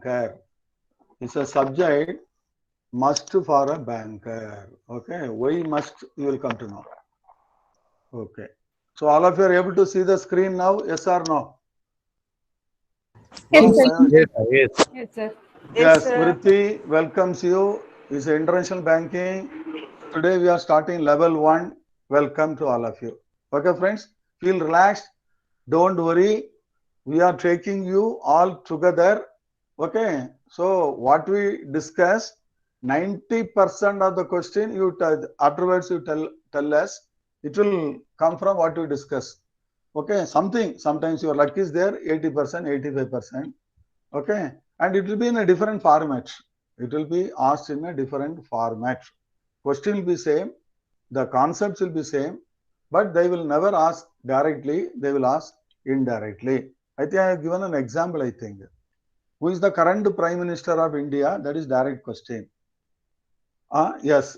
banker. It's a subject must for a banker. Okay, why must, you will come to know. Okay, so all of you are able to see the screen now, yes or no? Yes, Boss, sir. Yes, sir. Yes. Yes, sir. yes, Vritti welcomes you. It's international banking. Today we are starting level 1. Welcome to all of you. Okay, friends, feel relaxed. Don't worry. We are taking you all together. Okay, so what we discussed, 90% of the question you tell, afterwards you tell us, it will come from what we discuss. Okay, sometimes your luck is there, 80%, 85%. Okay, and it will be in a different format. It will be asked in a different format. Question will be same, the concepts will be same, but they will never ask directly, they will ask indirectly. I think I have given an example, I think. Who is the current Prime Minister of India? That is direct question. Yes,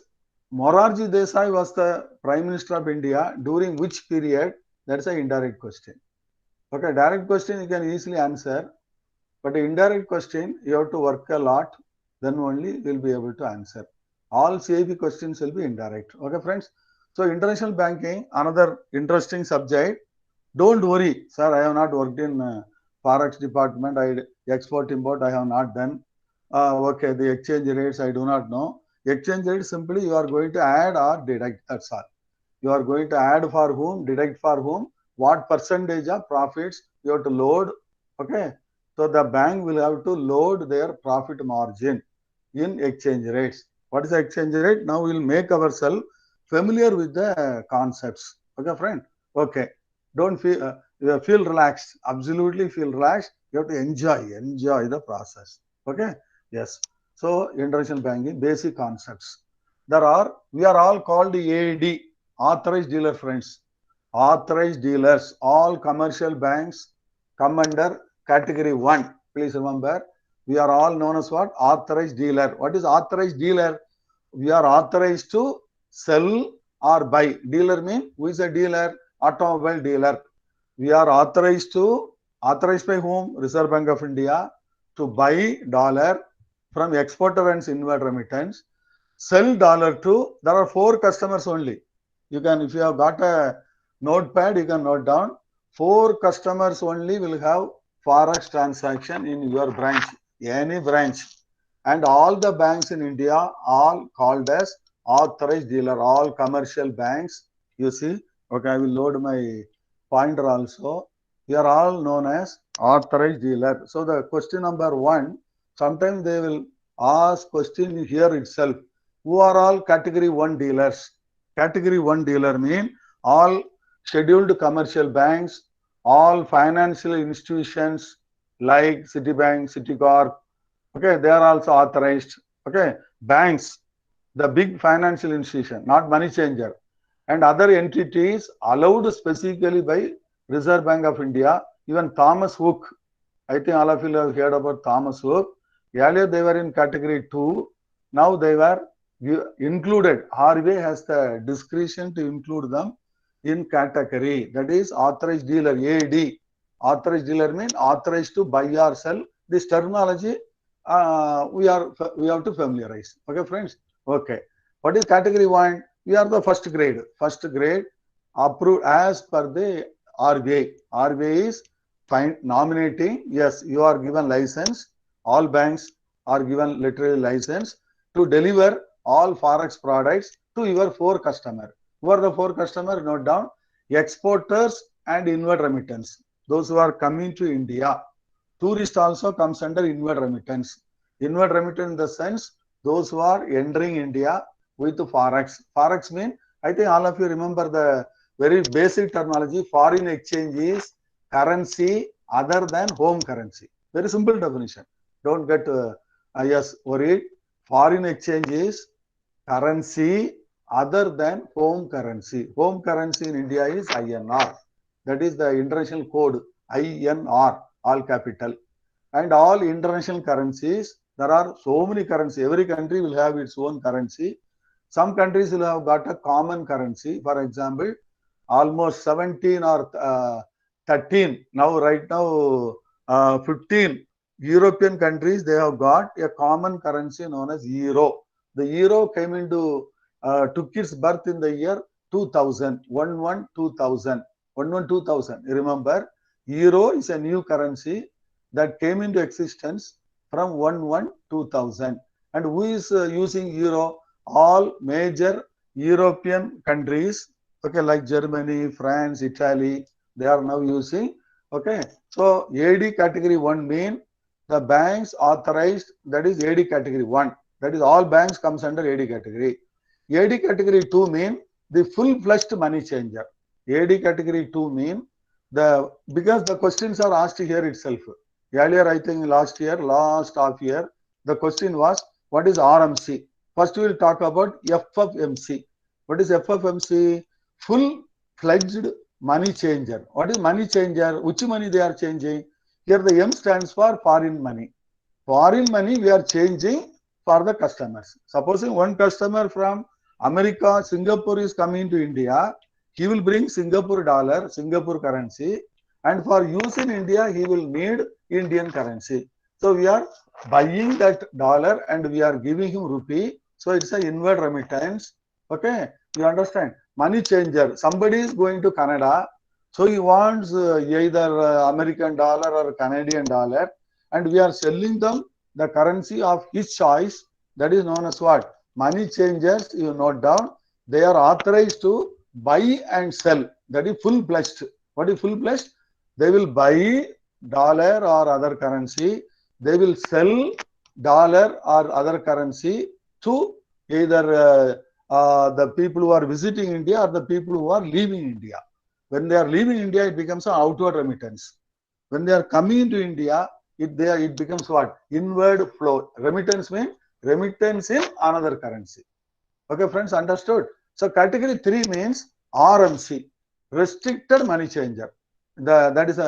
Morarji Desai was the Prime Minister of India during which period? That's an indirect question. Okay, direct question you can easily answer, but indirect question you have to work a lot, then only you will be able to answer. All CIP questions will be indirect. Okay, friends. So international banking, another interesting subject. Don't worry, sir. I have not worked in forex department. Export import I have not done. Okay, the exchange rates I do not know. Exchange rate simply you are going to add or deduct. That's all. You are going to add for whom, deduct for whom, what percentage of profits you have to load. Okay, so the bank will have to load their profit margin in exchange rates. What is the exchange rate? Now we will make ourselves familiar with the concepts. Okay, friend. Okay, don't feel relaxed. Absolutely feel relaxed. You have to enjoy the process. Okay. Yes. So international banking basic concepts. We are all called AD, authorized dealer, friends. Authorized dealers. All commercial banks come under category 1. Please remember, we are all known as what? Authorized dealer. What is authorized dealer? We are authorized to sell or buy. Dealer means who is a dealer? Automobile dealer. We are authorized by whom? Reserve Bank of India to buy dollar from exporter and inward remittance, sell dollar to, there are 4 customers only. You can, if you have got a notepad, you can note down. 4 customers only will have forex transaction in your branch, any branch. And all the banks in India all called as authorized dealer, all commercial banks. You see, okay, I will load my pointer also. We are all known as authorized dealer. So the question number 1, sometimes they will ask question here itself. Who are all category 1 dealers? Category 1 dealer mean all scheduled commercial banks, all financial institutions like Citibank, Citicorp. Okay, they are also authorized. Okay, banks, the big financial institution, not money changer, and other entities allowed specifically by Reserve Bank of India. Even Thomas Hook, I think all of you have heard about Thomas Hook. Earlier they were in category 2. Now they were included. RBI has the discretion to include them in category. That is authorized dealer, AD. Authorized dealer means authorized to buy or sell. This terminology we have to familiarize. Okay, friends. Okay. What is category 1? We are the first grade. First grade approved as per the RBI. RBI is nominating. Yes, you are given license. All banks are given literally license to deliver all forex products to your 4 customers. Who are the 4 customers? Note down. Exporters and inward remittance. Those who are coming to India. Tourist also comes under inward remittance. Inward remittance in the sense those who are entering India with forex. Forex means, I think all of you remember the very basic terminology. Foreign exchange is currency other than home currency. Very simple definition. Don't get worried. Foreign exchange is currency other than home currency. Home currency in India is INR. That is the international code, INR, all capital. And all international currencies, there are so many currencies. Every country will have its own currency. Some countries will have got a common currency. For example, almost 17 or 13, now right now 15 European countries, they have got a common currency known as euro. The euro came into, took its birth in the year 2000, 2000. You remember, euro is a new currency that came into existence from 2000. And who is using euro? All major European countries, okay, like Germany, France, Italy, they are now using. Okay, so AD category 1 mean the banks authorized, that is AD category 1. That is all banks comes under AD category. AD category 2 mean the full-fledged money changer. AD category 2 mean because the questions are asked here itself. Earlier, I think last half year, the question was, what is RMC? First, we will talk about FFMC. What is FFMC? Full-fledged money changer. What is money changer? Which money they are changing? Here the M stands for foreign money. Foreign money we are changing for the customers. Supposing one customer from America, Singapore is coming to India, he will bring Singapore dollar, Singapore currency, and for use in India, he will need Indian currency. So we are buying that dollar and we are giving him rupee. So it's an inward remittance. Okay, you understand? Money changer. Somebody is going to Canada, so he wants either American dollar or Canadian dollar, and we are selling them the currency of his choice. That is known as what? Money changers, you note down. They are authorized to buy and sell. That is full-fledged. What is full-fledged? They will buy dollar or other currency. They will sell dollar or other currency to either the people who are visiting India or the people who are leaving India. When they are leaving India, it becomes an outward remittance. When they are coming into India, it becomes what? Inward flow. Remittance means remittance in another currency. Okay, friends, understood? So category 3 means RMC, restricted money changer. This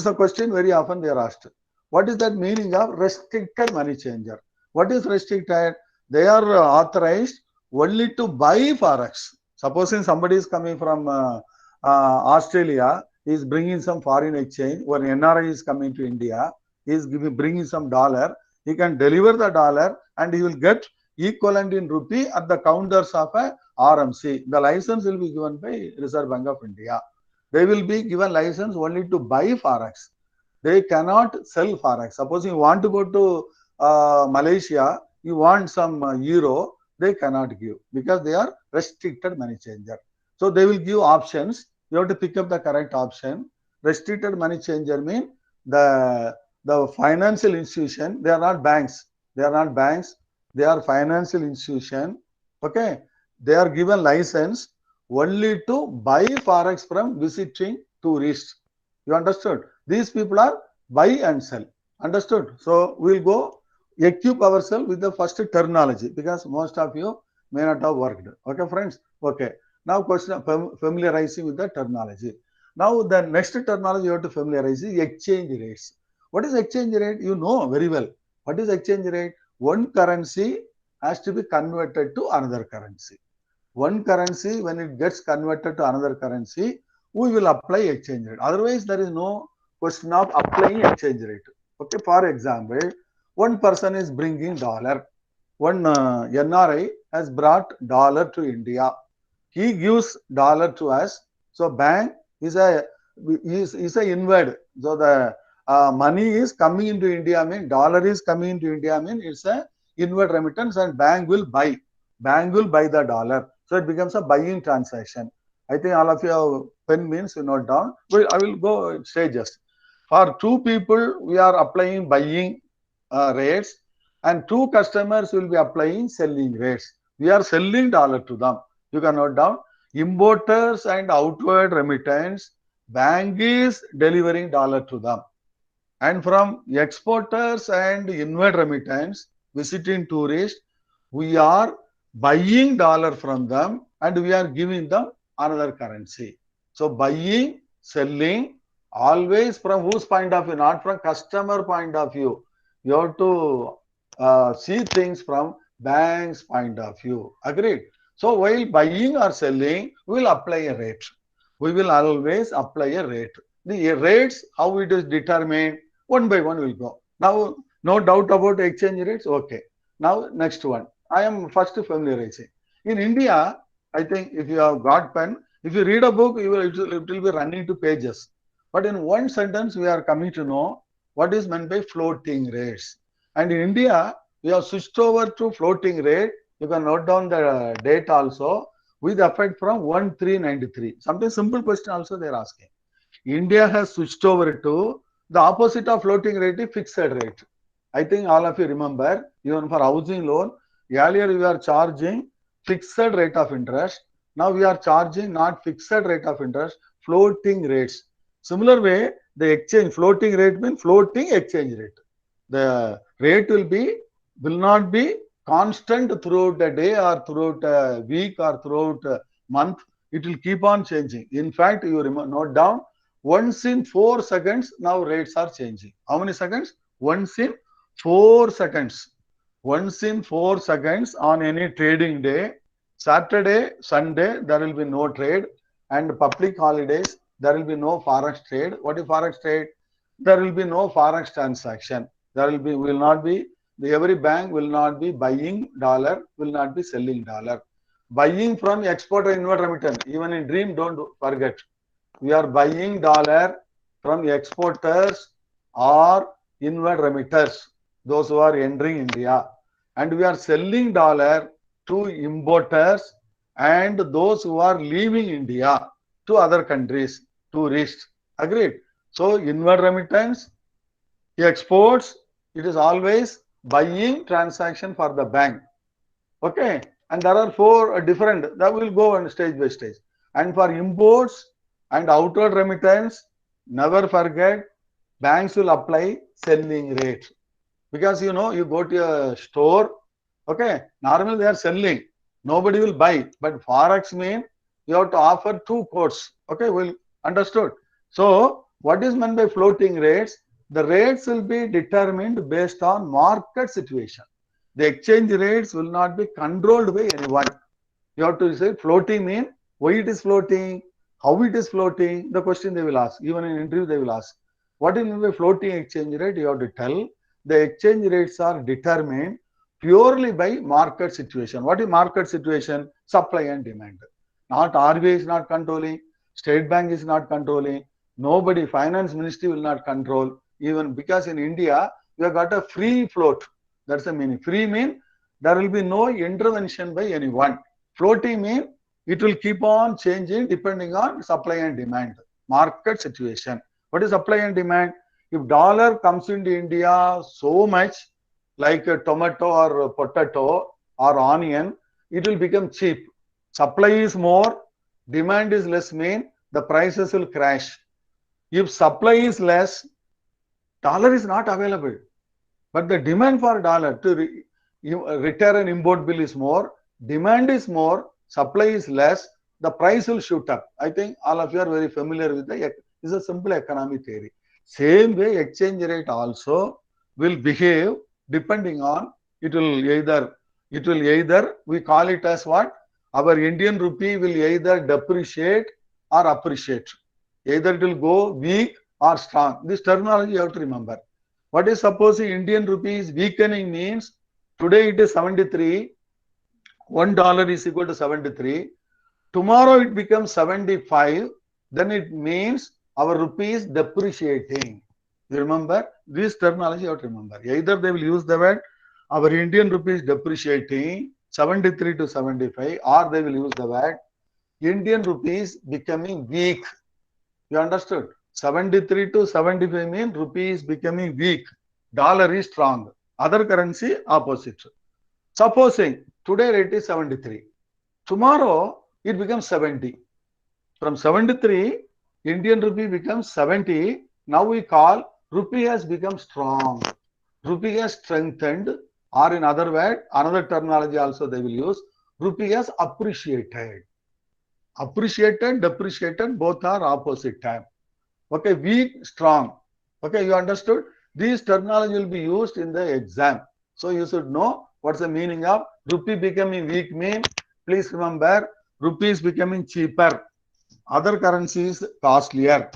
is a question very often they are asked. What is that meaning of restricted money changer? What is restricted? They are authorized only to buy forex. Supposing somebody is coming from Australia, is bringing some foreign exchange, or NRI is coming to India, is bringing some dollar, he can deliver the dollar and he will get equivalent in rupee at the counters of a RMC. The license will be given by Reserve Bank of India. They will be given license only to buy forex. They cannot sell forex. Suppose you want to go to Malaysia, you want some euro, they cannot give because they are restricted money changer. So they will give options. You have to pick up the correct option. Restricted money changer means the financial institution, they are not banks. They are not banks. They are financial institution. Okay. They are given license only to buy forex from visiting tourists. You understood? These people are buy and sell. Understood? So we'll go equip ourselves with the first terminology because most of you may not have worked. Okay, friends? Okay. Now question familiarizing with the terminology. Now the next terminology you have to familiarize is exchange rates. What is exchange rate? You know very well. What is exchange rate? One currency has to be converted to another currency. One currency, when it gets converted to another currency, we will apply exchange rate. Otherwise, there is no question of applying exchange rate. Okay, for example, one person is bringing dollar. One NRI has brought dollar to India. He gives dollar to us. So bank is a inward. So the money is coming into India, mean dollar is coming into India, mean it's a inward remittance and bank will buy. Bank will buy the dollar. So it becomes a buying transaction. I think all of you have pen means you note down. Well, I will go stages. For two people, we are applying buying rates and two customers will be applying selling rates. We are selling dollar to them. You can note down. Importers and outward remittance, bank is delivering dollar to them. And from exporters and inward remittance, visiting tourists, we are buying dollar from them and we are giving them another currency. So buying, selling, always from whose point of view? Not from customer point of view. You have to see things from bank's point of view. Agreed? So while buying or selling, we will apply a rate. We will always apply a rate. The rates, how it is determined, one by one will go. Now, no doubt about exchange rates. Okay. Now, next one. I am first familiarizing. In India, I think if you have got pen, if you read a book, it will be running to pages. But in one sentence, we are coming to know what is meant by floating rates. And in India, we have switched over to floating rate. You can note down the date also with effect from 1393. Something simple question also they are asking. India has switched over to the opposite of floating rate is fixed rate. I think all of you remember, even for housing loan, earlier we are charging fixed rate of interest. Now we are charging not fixed rate of interest, floating rates. Similar way, the exchange floating rate means floating exchange rate. The rate will not be constant throughout the day or throughout a week or throughout a month. It will keep on changing. In fact, you note down once in 4 seconds, now rates are changing. How many seconds? Once in 4 seconds. Once in 4 seconds on any trading day, Saturday, Sunday, there will be no trade, and public holidays, there will be no forex trade. What is forex trade? There will be no forex transaction. Will not be, every bank will not be buying dollar, will not be selling dollar. Buying from exporter inward remittance, even in dream, don't forget. We are buying dollar from exporters or inward remitters, those who are entering India. And we are selling dollar to importers and those who are leaving India to other countries, tourists. Agreed? So, inward remittance, exports, it is always buying transaction for the bank. Okay. And there are 4 different, that will go on stage by stage. And for imports and outward remittance, never forget, banks will apply selling rate. Because you go to a store, okay, normally they are selling. Nobody will buy. But Forex mean you have to offer 2 quotes. Okay, well, understood. So, what is meant by floating rates? The rates will be determined based on market situation. The exchange rates will not be controlled by anyone. You have to say floating mean why it is floating, how it is floating. The question they will ask. Even in interview they will ask. What is mean by floating exchange rate? You have to tell. The exchange rates are determined purely by market situation. What is market situation? Supply and demand. Not RBI is not controlling. State Bank is not controlling. Nobody, Finance Ministry will not control. Even because in India, we have got a free float. That's the meaning. Free mean there will be no intervention by anyone. Floating mean it will keep on changing depending on supply and demand, market situation. What is supply and demand? If dollar comes into India so much, like a tomato or a potato or onion, it will become cheap. Supply is more, demand is less, mean the prices will crash. If supply is less, dollar is not available. But the demand for dollar to return an import bill is more, demand is more, supply is less, the price will shoot up. I think all of you are very familiar with the, it's a simple economic theory. Same way, exchange rate also will behave depending on, it will either, we call it as what? Our Indian rupee will either depreciate or appreciate. Either it will go weak or strong. This terminology you have to remember. What is supposing Indian rupee is weakening means today it is 73, $1 is equal to 73. Tomorrow it becomes 75, then it means our rupee is depreciating. You remember? This terminology you have to remember. Either they will use the word our Indian rupee is depreciating 73 to 75, or they will use the word Indian rupee is becoming weak. You understood? 73 to 75 mean rupee is becoming weak. Dollar is strong. Other currency opposite. Supposing today rate is 73. Tomorrow it becomes 70. From 73, Indian rupee becomes 70. Now we call rupee has become strong. Rupee has strengthened, or in other word, another terminology also they will use, rupee has appreciated. Appreciated, depreciated, both are opposite time. Okay, weak, strong. Okay, you understood? These terminology will be used in the exam. So you should know what's the meaning of rupee becoming weak mean. Please remember, rupee is becoming cheaper. Other currencies costlier.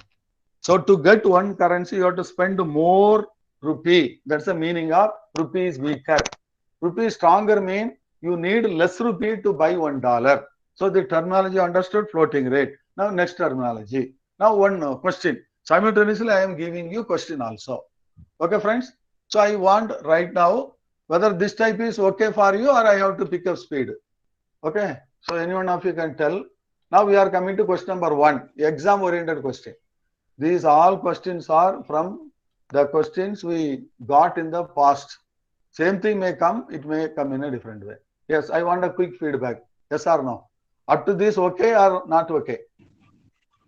So to get one currency, you have to spend more rupee. That's the meaning of rupee is weaker. Rupee stronger mean you need less rupee to buy $1. So the terminology understood, floating rate. Now next terminology. Now one question. Simultaneously, I am giving you question also. Okay, friends. So I want right now whether this type is okay for you or I have to pick up speed. Okay. So any one of you can tell. Now we are coming to question number 1, exam oriented question. These all questions are from the questions we got in the past. Same thing may come, it may come in a different way. Yes, I want a quick feedback. Yes or no? Up to this, okay or not okay?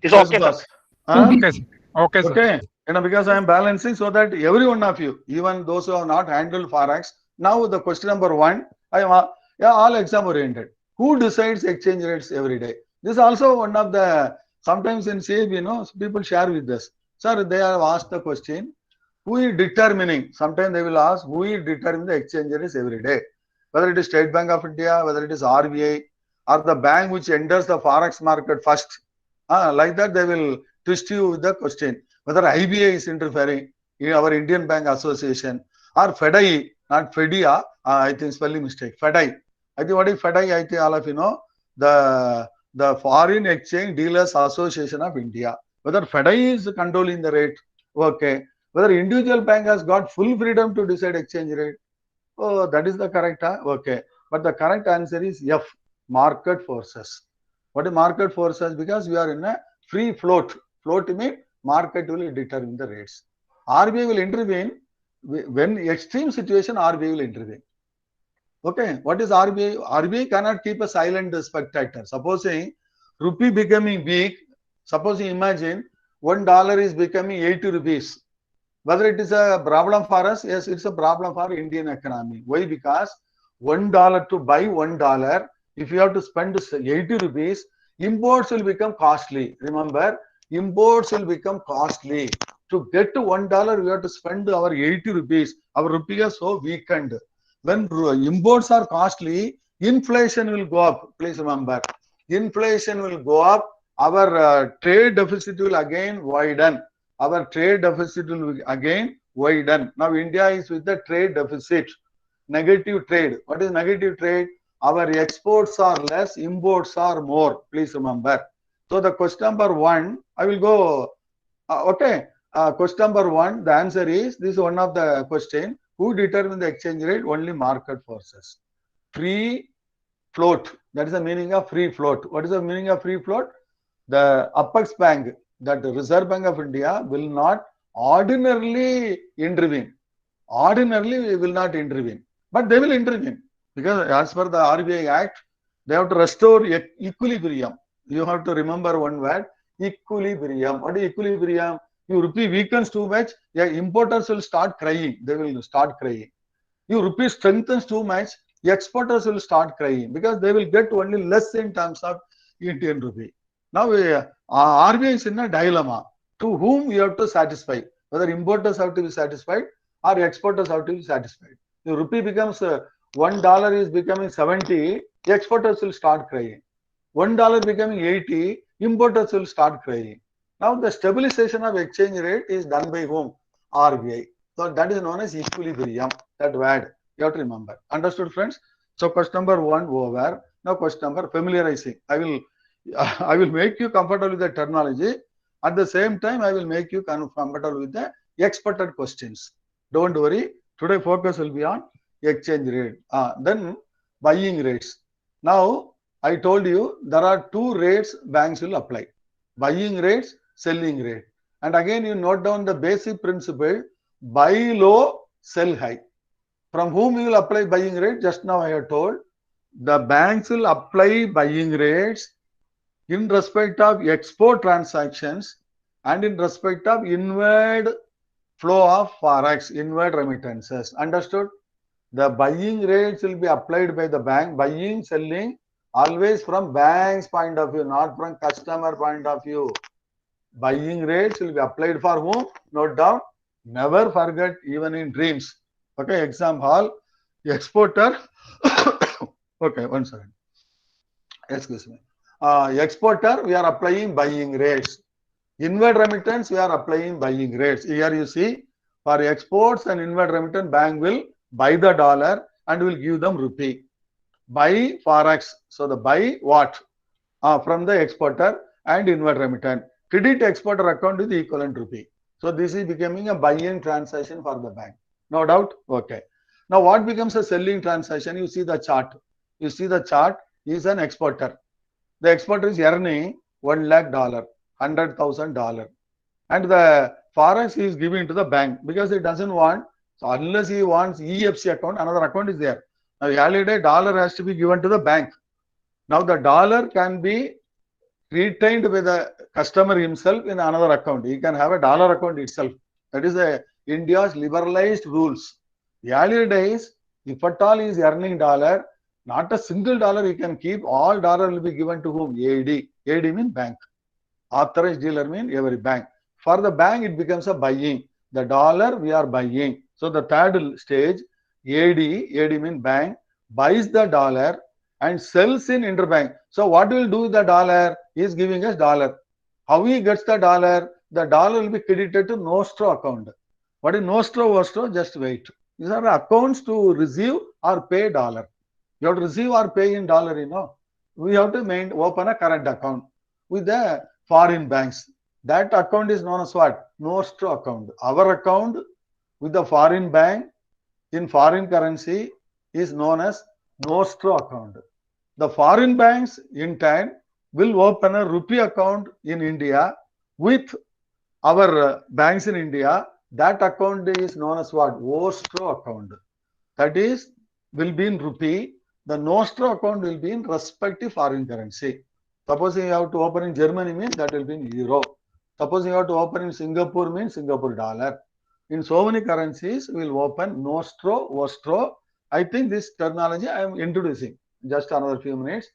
It's Yes, okay, sir. boss. Huh? Okay, sir. Okay, sir. Okay. Because I am balancing so that every one of you, even those who have not handled Forex, now the question number 1, I am yeah, all exam oriented. Who decides exchange rates every day? This is also one of the, sometimes in SABE, people share with us. Sir, they have asked the question, who is determining? Sometimes they will ask, who is determining the exchange rates every day? Whether it is State Bank of India, whether it is RBI, or the bank which enters the Forex market first. Like that, they will twist you with the question whether IBA is interfering in our Indian Bank Association or FEDI, not FEDIA, I think spelling mistake, FEDI. I think what is FEDI? I think all of you know, the Foreign Exchange Dealers Association of India. Whether FEDI is controlling the rate, okay. Whether individual bank has got full freedom to decide exchange rate. Oh, that is the correct, okay. But the correct answer is F, market forces. What is market forces? Because we are in a free float. Float means market will determine the rates. RBI will intervene when extreme situation. RBI will intervene. Okay, what is RBI? RBI cannot keep a silent spectator. Supposing rupee becoming weak, supposing imagine $1 is becoming 80 rupees. Whether it is a problem for us, yes, it's a problem for Indian economy. Why? Because $1 to buy $1, if you have to spend 80 rupees, imports will become costly. Remember, imports will become costly. To get to $1, we have to spend our 80 rupees. Our rupee is so weakened. When imports are costly, inflation will go up. Please remember, inflation will go up. Our trade deficit will again widen. Our trade deficit will again widen. Now India is with the trade deficit, negative trade. What is negative trade? Our exports are less, imports are more. Please remember. So the question number 1, I will go. Okay. Question number 1, the answer is, this is one of the question. Who determines the exchange rate? Only market forces. Free float. That is the meaning of free float. What is the meaning of free float? The Apex Bank, that the Reserve Bank of India will not ordinarily intervene. Ordinarily, we will not intervene. But they will intervene. Because as per the RBI Act, they have to restore equilibrium. You have to remember one word, equilibrium. What is equilibrium? Your rupee weakens too much, yeah, importers will start crying. They will start crying. Your rupee strengthens too much, exporters will start crying because they will get only less in terms of Indian rupee. Now, RBI is in a dilemma. To whom we have to satisfy? Whether importers have to be satisfied or exporters have to be satisfied. The rupee becomes $1 is becoming 70, exporters will start crying. $1 becoming 80, importers will start crying. Now the stabilization of exchange rate is done by whom? RBI. So that is known as equilibrium. That word you have to remember. Understood, friends? So question number 1 over. Now question number familiarizing. I will make you comfortable with the terminology. At the same time, I will make you comfortable with the expected questions. Don't worry. Today focus will be on exchange rate. Then buying rates. Now I told you there are 2 rates banks will apply. Buying rates, selling rate. And again, you note down the basic principle, buy low, sell high. From whom you will apply buying rate? Just now I have told. The banks will apply buying rates in respect of export transactions and in respect of inward flow of forex, inward remittances. Understood? The buying rates will be applied by the bank, buying, selling, always from bank's point of view, not from customer point of view. Buying rates will be applied for whom? Note down. Never forget, even in dreams. Okay, exam hall, exporter. Okay, one second. Excuse me. Exporter, we are applying buying rates. Inward remittance, we are applying buying rates. Here you see For exports and inward remittance, bank will buy the dollar and will give them rupee. Buy forex. So the buy what? From the exporter and inward remittance. Credit exporter account is equivalent rupee. So this is becoming a buying transaction for the bank. No doubt? Okay. Now what becomes a selling transaction? You see the chart. You see the chart is an exporter. The exporter is earning $1 lakh, $100,000. And the forex is given to the bank because it doesn't want, so unless he wants EFC account, another account is there. Now, holiday dollar has to be given to the bank. Now, the dollar can be retained by the customer himself in another account. He can have a dollar account itself. That is India's liberalized rules. The earlier days, if at all he is earning dollar, not a single dollar he can keep. All dollar will be given to whom? AD. AD means bank. Authorized dealer means every bank. For the bank, it becomes a buying. The dollar we are buying. So the third stage, AD means bank, buys the dollar and sells in interbank. So what will do with the dollar? He is giving us dollar. How he gets the dollar? The dollar will be credited to Nostro account. What is Nostro? Just wait. These are accounts to receive or pay dollar. You have to receive or pay in dollar, We have to open a current account with the foreign banks. That account is known as what? Nostro account. Our account with the foreign bank in foreign currency is known as Nostro account. The foreign banks in turn will open a rupee account in India with our banks in India. That account is known as what? Vostro account. That is, will be in rupee. The Nostro account will be in respective foreign currency. Supposing you have to open in Germany means that will be in euro. Supposing you have to open in Singapore means Singapore dollar. In so many currencies, we will open Nostro, Vostro. I think this terminology I am introducing. Just another few minutes.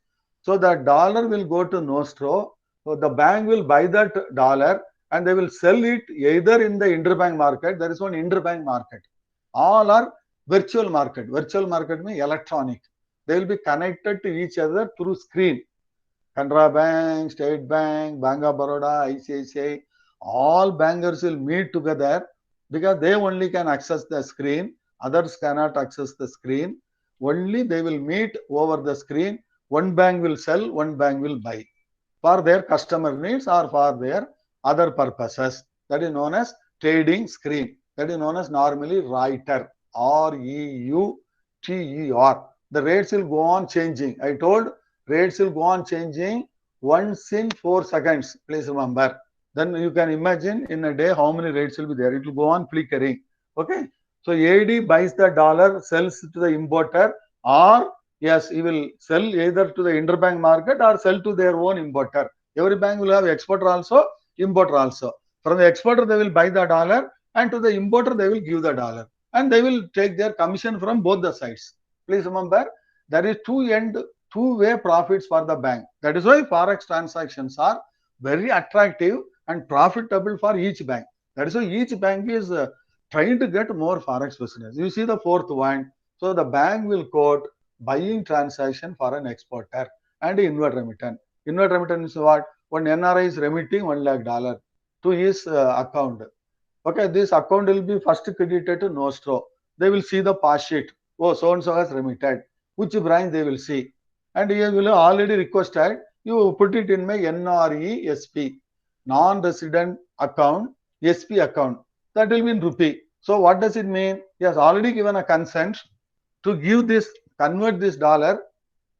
So the dollar will go to Nostro. So the bank will buy that dollar and they will sell it either in the interbank market. There is one interbank market. All are virtual market. Virtual market means electronic. They will be connected to each other through screen. Canara Bank, State Bank, Bank of Baroda, ICICI, all bankers will meet together because they only can access the screen. Others cannot access the screen. Only they will meet over the screen. One bank will sell, one bank will buy for their customer needs or for their other purposes. That is known as trading screen. That is known as normally REUTER. REUTER. The rates will go on changing. I told rates will go on changing once in 4 seconds. Please remember. Then you can imagine in a day how many rates will be there. It will go on flickering. Okay. So AD buys the dollar, sells to the importer, or yes, he will sell either to the interbank market or sell to their own importer. Every bank will have exporter also, importer also. From the exporter, they will buy the dollar, and to the importer, they will give the dollar. And they will take their commission from both the sides. Please remember, there is two-way profits for the bank. That is why forex transactions are very attractive and profitable for each bank. That is why each bank is trying to get more forex business. You see the fourth one. So the bank will quote buying transaction for an exporter and inward remittance. Inward remittance is what? One NRI is remitting $1 lakh to his account. Okay, this account will be first credited to Nostro. They will see the pass sheet. Oh, so-and-so has remitted. Which branch they will see. And you will already requested, you put it in my NRESP, non-resident account, SP account. That will be in rupee. So what does it mean? He has already given a consent to give this, convert this dollar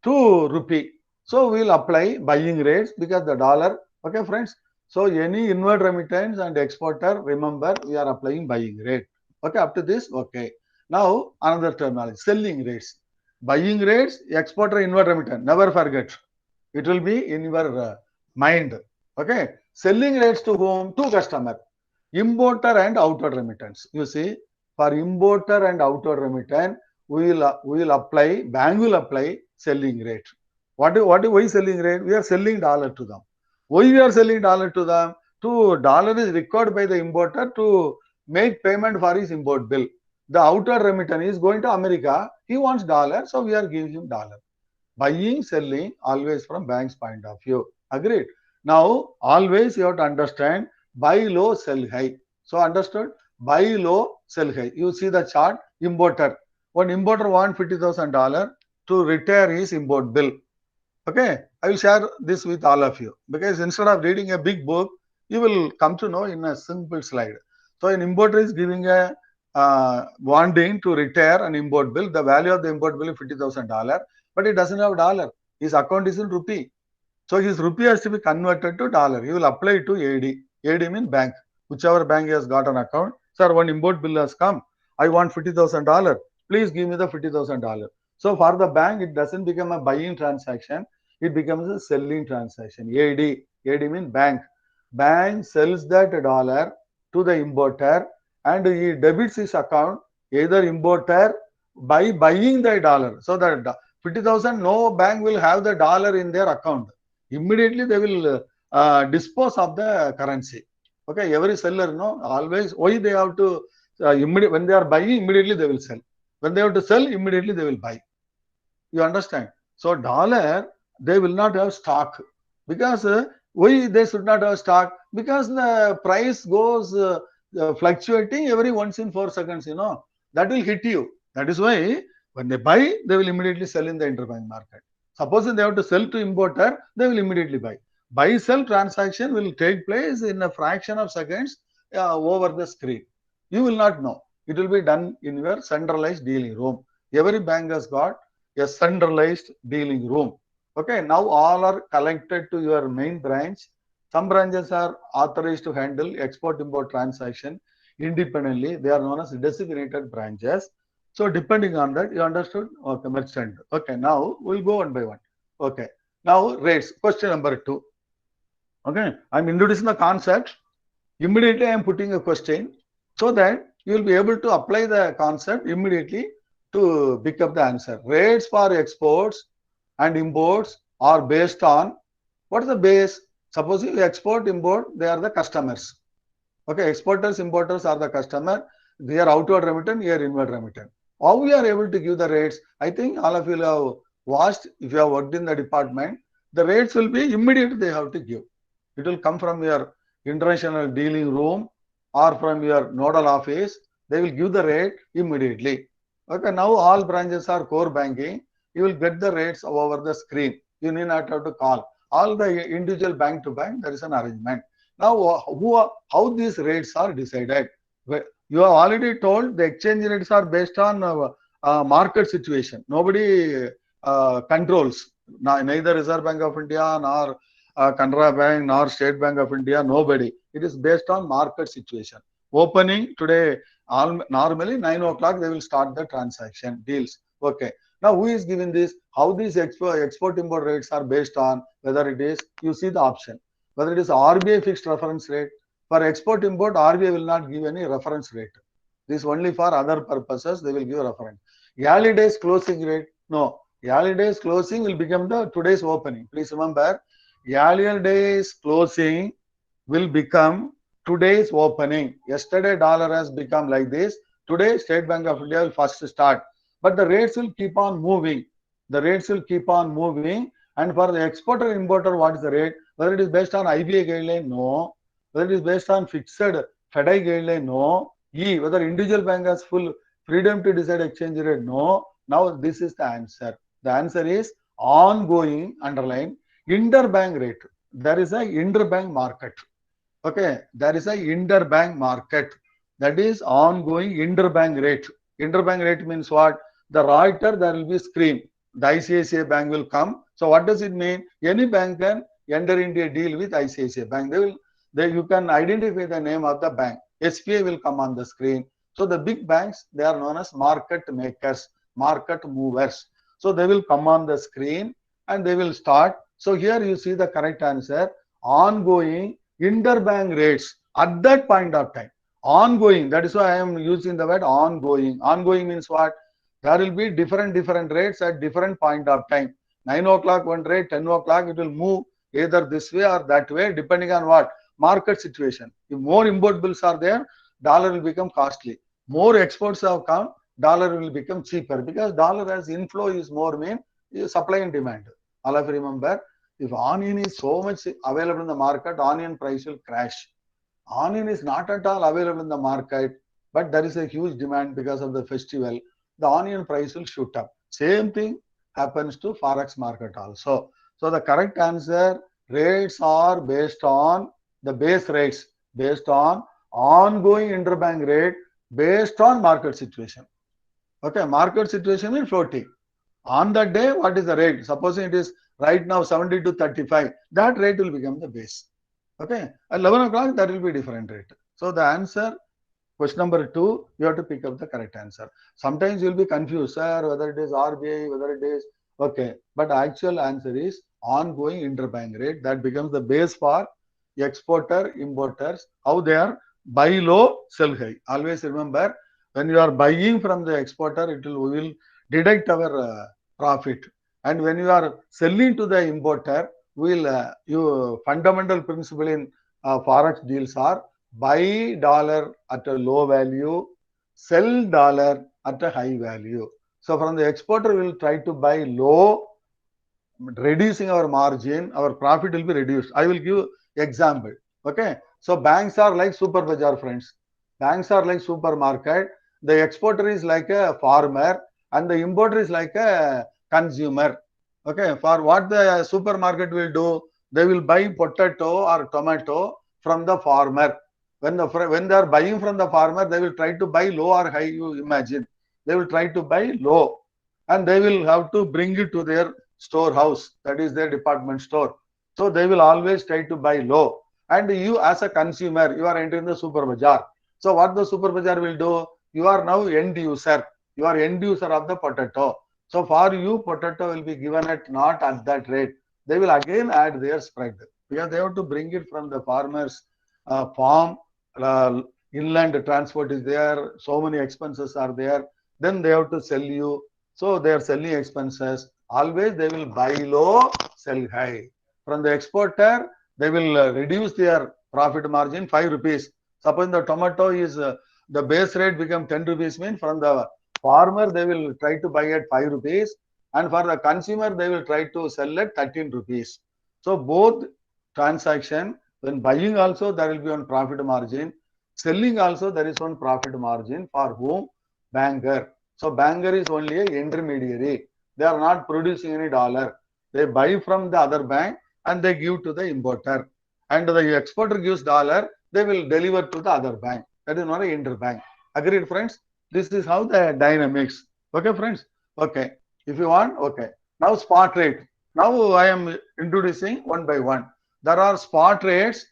to rupee. So we will apply buying rates because the dollar, okay friends. So any inward remittance and exporter, remember we are applying buying rate. Okay, up to this, okay. Now another terminology, selling rates. Buying rates, exporter, inward remittance. Never forget. It will be in your mind. Okay. Selling rates to whom? To customer. Importer and outward remittance. You see, for importer and outward remittance, we will apply, bank will apply selling rate. Why selling rate? We are selling dollar to them. Why we are selling dollar to them? Dollar is required by the importer to make payment for his import bill. The outward remittance is going to America. He wants dollar, so we are giving him dollar. Buying, selling, always from bank's point of view. Agreed? Now, always you have to understand, buy low, sell high. So, understood? Buy low, sell high. You see the chart, importer. One importer want $50,000 to retire his import bill. Okay, I will share this with all of you because instead of reading a big book, you will come to know in a simple slide. So an importer is giving a wanting to retire an import bill. The value of the import bill is $50,000, but he doesn't have dollar. His account is in rupee. So his rupee has to be converted to dollar. He will apply it to AD. AD means bank. Whichever bank has got an account. Sir, one import bill has come. I want $50,000. Please give me the $50,000. So for the bank, it doesn't become a buying transaction. It becomes a selling transaction. AD. AD means bank. Bank sells that dollar to the importer and he debits his account, either importer by buying the dollar. So that 50,000, no bank will have the dollar in their account. Immediately they will dispose of the currency. Okay, every seller, no, always why they have to when they are buying, immediately they will sell. When they have to sell, immediately they will buy. You understand? So dollar, they will not have stock because why they should not have stock? Because the price goes fluctuating every once in 4 seconds. You know that will hit you. That is why when they buy, they will immediately sell in the interbank market. Suppose they have to sell to importer, they will immediately buy. Buy-sell transaction will take place in a fraction of seconds over the screen. You will not know. It will be done in your centralized dealing room. Every bank has got a centralized dealing room. Okay, now all are connected to your main branch. Some branches are authorized to handle export-import transaction independently. They are known as designated branches. So depending on that, you understood? Okay, merchant. Okay, now we'll go one by one. Okay, now rates. Question number 2. Okay, I'm introducing the concept. Immediately I'm putting a question so that you will be able to apply the concept immediately to pick up the answer. Rates for exports and imports are based on, what is the base? Suppose you export, import, they are the customers. Okay, exporters, importers are the customer. They are outward remittance, here inward remittance. How we are able to give the rates? I think all of you have watched, if you have worked in the department, the rates will be immediate they have to give. It will come from your international dealing room or from your nodal office. They will give the rate immediately. Okay, now all branches are core banking. You will get the rates over the screen. You need not have to call. All the individual bank to bank, there is an arrangement. Now, how these rates are decided? You have already told the exchange rates are based on market situation. Nobody controls. Neither Reserve Bank of India nor Canara Bank nor State Bank of India, nobody. It is based on market situation. Opening today, normally 9 o'clock they will start the transaction deals. Okay. Now who is giving this? How these export import rates are based on? Whether it is, you see the option. Whether it is RBI fixed reference rate. For export import, RBI will not give any reference rate. This only for other purposes they will give reference. Yearly days closing rate? No. Yearly days closing will become the today's opening. Please remember, yearly days closing will become today's opening. Yesterday dollar has become like this. Today State Bank of India will first start. But the rates will keep on moving. The rates will keep on moving. And for the exporter importer, what is the rate? Whether it is based on IBA guideline? No. Whether it is based on fixed FDI guideline? No. Whether individual bank has full freedom to decide exchange rate? No. Now this is the answer. The answer is ongoing, underline, interbank rate. There is a interbank market. Okay, there is a interbank market. That is ongoing interbank rate. Interbank rate means what? The writer, there will be screen. The ICICI Bank will come. So what does it mean? Any bank can enter into a deal with ICICI Bank. You can identify the name of the bank. SBI will come on the screen. So the big banks, they are known as market makers, market movers. So they will come on the screen and they will start. So here you see the correct answer. Ongoing interbank rates at that point of time. Ongoing. That is why I am using the word ongoing. Ongoing means what? There will be different rates at different point of time. 9 o'clock one rate, 10 o'clock it will move either this way or that way, depending on what? Market situation. If more import bills are there, dollar will become costly. More exports have come, dollar will become cheaper because dollar as inflow is more mean supply and demand. All of you remember, if onion is so much available in the market, onion price will crash. Onion is not at all available in the market. but there is a huge demand because of the festival, the onion price will shoot up. Same thing happens to forex market also. So the correct answer, rates are based on the base rates, based on ongoing interbank rate, based on market situation. Okay, market situation means floating. On that day, what is the rate? Supposing it is right now 70 to 35, that rate will become the base. Okay, at 11 o'clock, that will be different rate. So the answer, question number 2, you have to pick up the correct answer. Sometimes you will be confused, sir, whether it is RBI, whether it is, okay, but actual answer is ongoing interbank rate. That becomes the base for exporter, importers, how they are buy low, sell high. Always remember, when you are buying from the exporter, we will deduct our profit. And when you are selling to the importer, you fundamental principle in forex deals are buy dollar at a low value, sell dollar at a high value. So from the exporter, we will try to buy low, reducing our margin, our profit will be reduced. I will give example. Okay. So banks are like super bazaar, friends. Banks are like supermarket. The exporter is like a farmer and the importer is like a consumer. Okay. For what the supermarket will do, they will buy potato or tomato from the farmer. When they are buying from the farmer, they will try to buy low or high. You imagine, they will try to buy low, and they will have to bring it to their storehouse, that is their department store. So they will always try to buy low. And you as a consumer, you are entering the super bazaar. So what the super bazaar will do, you are now end user. You are end user of the potato. So for you, potato will be given at not at that rate. They will again add their spread because they have to bring it from the farmer's farm. Uh, Inland transport is there. So many expenses are there. Then they have to sell you. So their selling expenses, always they will buy low, sell high. From the exporter, they will reduce their profit margin 5 rupees. Suppose the tomato is the base rate become 10 rupees, means from the farmer they will try to buy at 5 rupees, and for the consumer they will try to sell at 13 rupees. So both transaction, when buying also there will be one profit margin, selling also there is one profit margin for whom? Banker. So banker is only an intermediary. They are not producing any dollar. They buy from the other bank and they give to the importer. And the exporter gives dollar, they will deliver to the other bank. That is not an interbank. Agreed, friends? This is how the dynamics. Okay, friends? Okay. If you want, okay. Now spot rate. Now I am introducing one by one. There are spot rates,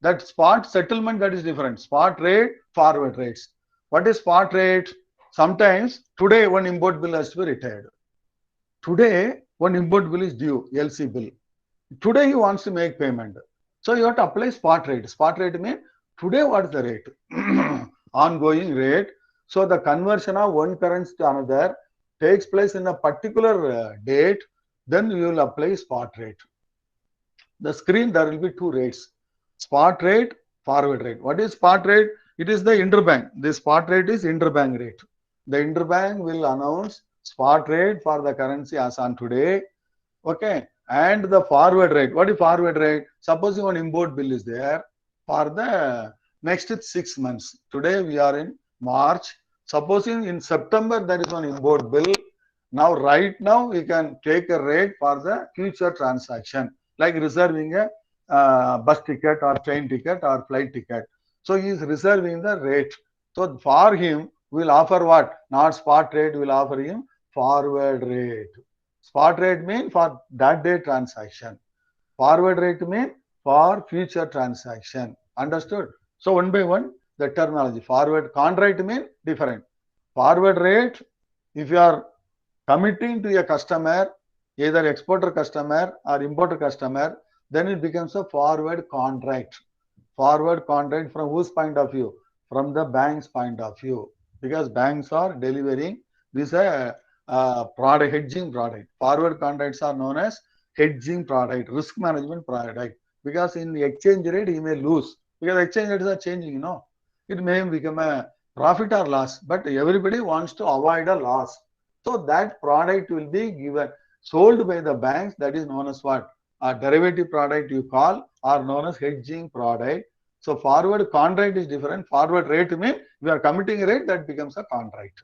that spot settlement, that is different. Spot rate, forward rates. What is spot rate? Sometimes today one import bill has to be retired. Today one import bill is due, LC bill. Today he wants to make payment. So you have to apply spot rate. Spot rate means today what is the rate? Ongoing rate. So the conversion of one currency to another takes place in a particular date. Then you will apply spot rate. The screen, there will be two rates. Spot rate, forward rate. What is spot rate? It is the interbank. The spot rate is interbank rate. The interbank will announce spot rate for the currency as on today. Okay. And the forward rate. What is forward rate? Supposing one import bill is there for the next 6 months. Today we are in March. Supposing in September there is one import bill. Now, right now, we can take a rate for the future transaction, like reserving a bus ticket or train ticket or flight ticket. So he is reserving the rate. So for him, we'll offer what? Not spot rate, we'll offer him forward rate. Spot rate means for that day transaction. Forward rate means for future transaction. Understood? So one by one, the terminology. Forward contract means different. Forward rate, if you are committing to a customer, either exporter customer or importer customer, then it becomes a forward contract. Forward contract from whose point of view? From the bank's point of view. Because banks are delivering this product, hedging product. Forward contracts are known as hedging product, risk management product. Because in the exchange rate, he may lose. Because exchange rates are changing, you know. It may become a profit or loss, but everybody wants to avoid a loss. So that product will be given, sold by the banks. That is known as what? A derivative product you call, or known as hedging product. So forward contract is different. Forward rate means we are committing a rate that becomes a contract.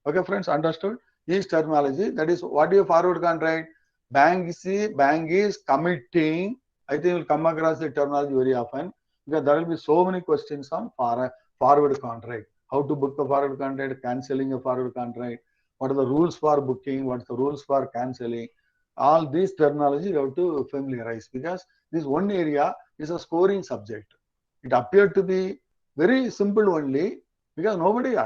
Okay, friends, understood? Is terminology. That is what is forward contract? Bank is committing. I think you'll come across the terminology very often because there will be so many questions on forward contract. How to book a forward contract, cancelling a forward contract, what are the rules for booking, what's the rules for cancelling. All these terminology you have to familiarize because this one area is a scoring subject. It appeared to be very simple only because nobody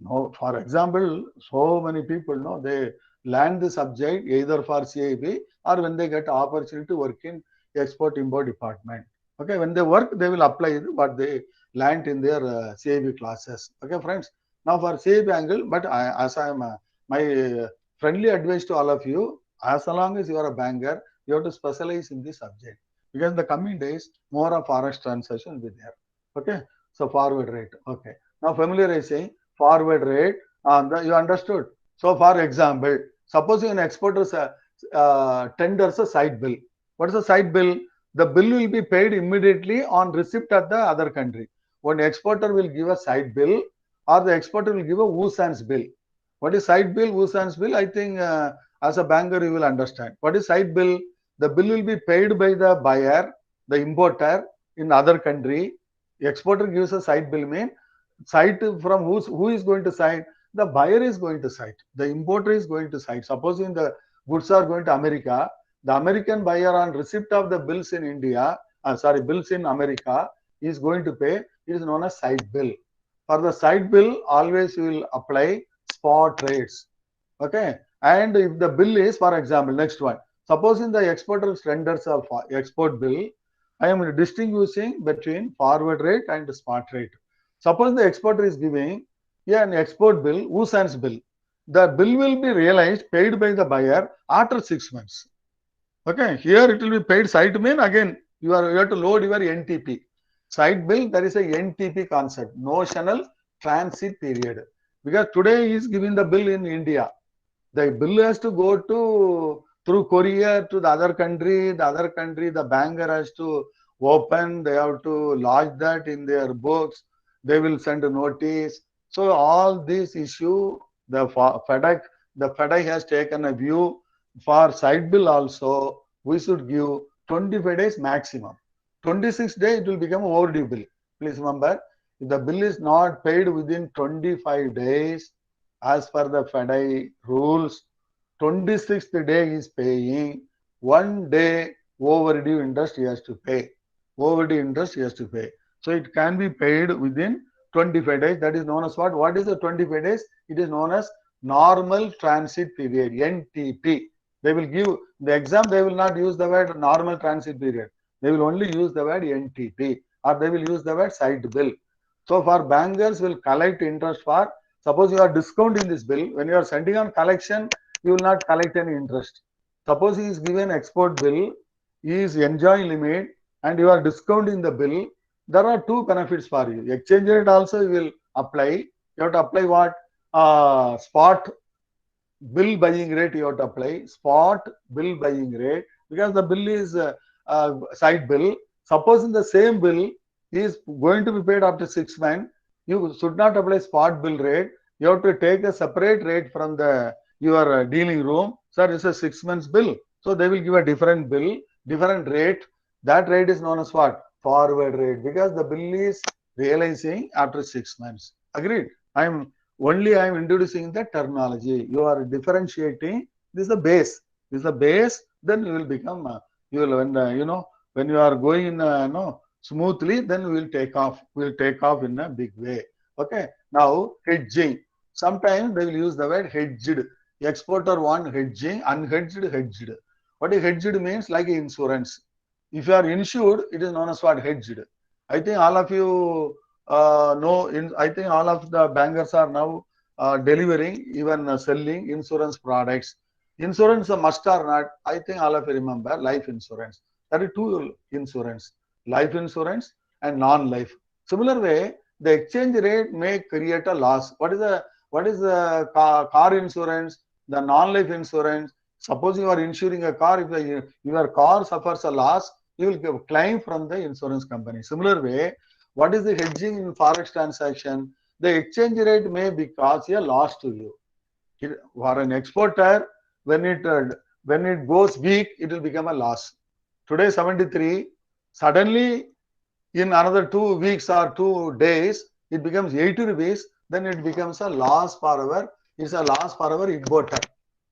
no, for example, so many people know they land the subject either for CIB or when they get opportunity to work in export import department. Okay, when they work, they will apply what they learned in their CIB classes. Okay, friends. Now for CIB angle, but as I am my friendly advice to all of you, as long as you are a banker, you have to specialize in this subject because in the coming days, more of forex transaction will be there. Okay, so forward rate. Okay, now familiarizing forward rate. You understood. So, for example, suppose an exporter tenders a side bill. What is a side bill? The bill will be paid immediately on receipt at the other country. One exporter will give a side bill, or the exporter will give a Wusan's bill. What is side bill? Wusan's bill? I think as a banker you will understand. What is side bill? The bill will be paid by the buyer, the importer in other country. The exporter gives a side bill mean cite from who is going to cite? The buyer is going to cite. The importer is going to cite. Supposing the goods are going to America, the American buyer on receipt of the bills in India, bills in America is going to pay. It is known as side bill. For the side bill, always you will apply spot rates. Okay. And if the bill is, for example, next one, supposing the exporter renders a export bill, I am distinguishing between forward rate and spot rate. Suppose the exporter is giving an export bill, Wusan's bill. The bill will be realized, paid by the buyer after 6 months. Okay, here it will be paid side mean again you have to load your NTP. Side bill, there is a NTP concept, notional transit period. Because today he is giving the bill in India. The bill has to go to through courier to the other country. The banker has to open. They have to lodge that in their books. They will send a notice. So all these issue, the FedEx has taken a view for side bill also. We should give 25 days maximum. 26 days it will become overdue bill. Please remember, if the bill is not paid within 25 days, as per the FedEx rules, 26th day is paying. 1 day overdue interest he has to pay. Overdue interest he has to pay. So it can be paid within 25 days. That is known as what? What is the 25 days? It is known as normal transit period, NTP. They will give the exam, they will not use the word normal transit period. They will only use the word NTP or they will use the word side bill. So for bankers will collect interest for, suppose you are discounting this bill, when you are sending on collection, you will not collect any interest. Suppose he is given export bill, he is enjoying limit and you are discounting the bill, there are two benefits for you. Exchange rate also you will apply. You have to apply what? Spot bill buying rate you have to apply. Spot bill buying rate because the bill is side bill. Supposing the same bill is going to be paid after 6 months, you should not apply spot bill rate. You have to take a separate rate from the your dealing room. Sir, it's a 6 months bill. So they will give a different bill, different rate. That rate is known as what? Forward rate because the bill is realizing after 6 months. Agreed? I am introducing the terminology. You are differentiating. This is the base. This is the base. Then you will become you will when you are going in smoothly, then we will take off. We will take off in a big way. Okay. Now hedging. Sometimes they will use the word hedged. Exporter want hedging, unhedged, hedged. What is hedged means like insurance. If you are insured, it is known as what? Hedged. I think all of you know. I think all of the bankers are now delivering, even selling insurance products. Insurance must or not? I think all of you remember life insurance. There are two insurance: life insurance and non-life. Similar way, the exchange rate may create a loss. What is the car insurance? The non-life insurance. Suppose you are insuring a car, if your car suffers a loss, you will claim from the insurance company. Similar way, What is the hedging in forex transaction? The exchange rate may cause a loss to you. For an exporter, when it goes weak, it will become a loss. Today 73, suddenly in another 2 weeks or 2 days, it becomes 80 rupees, then it becomes a loss for our importer.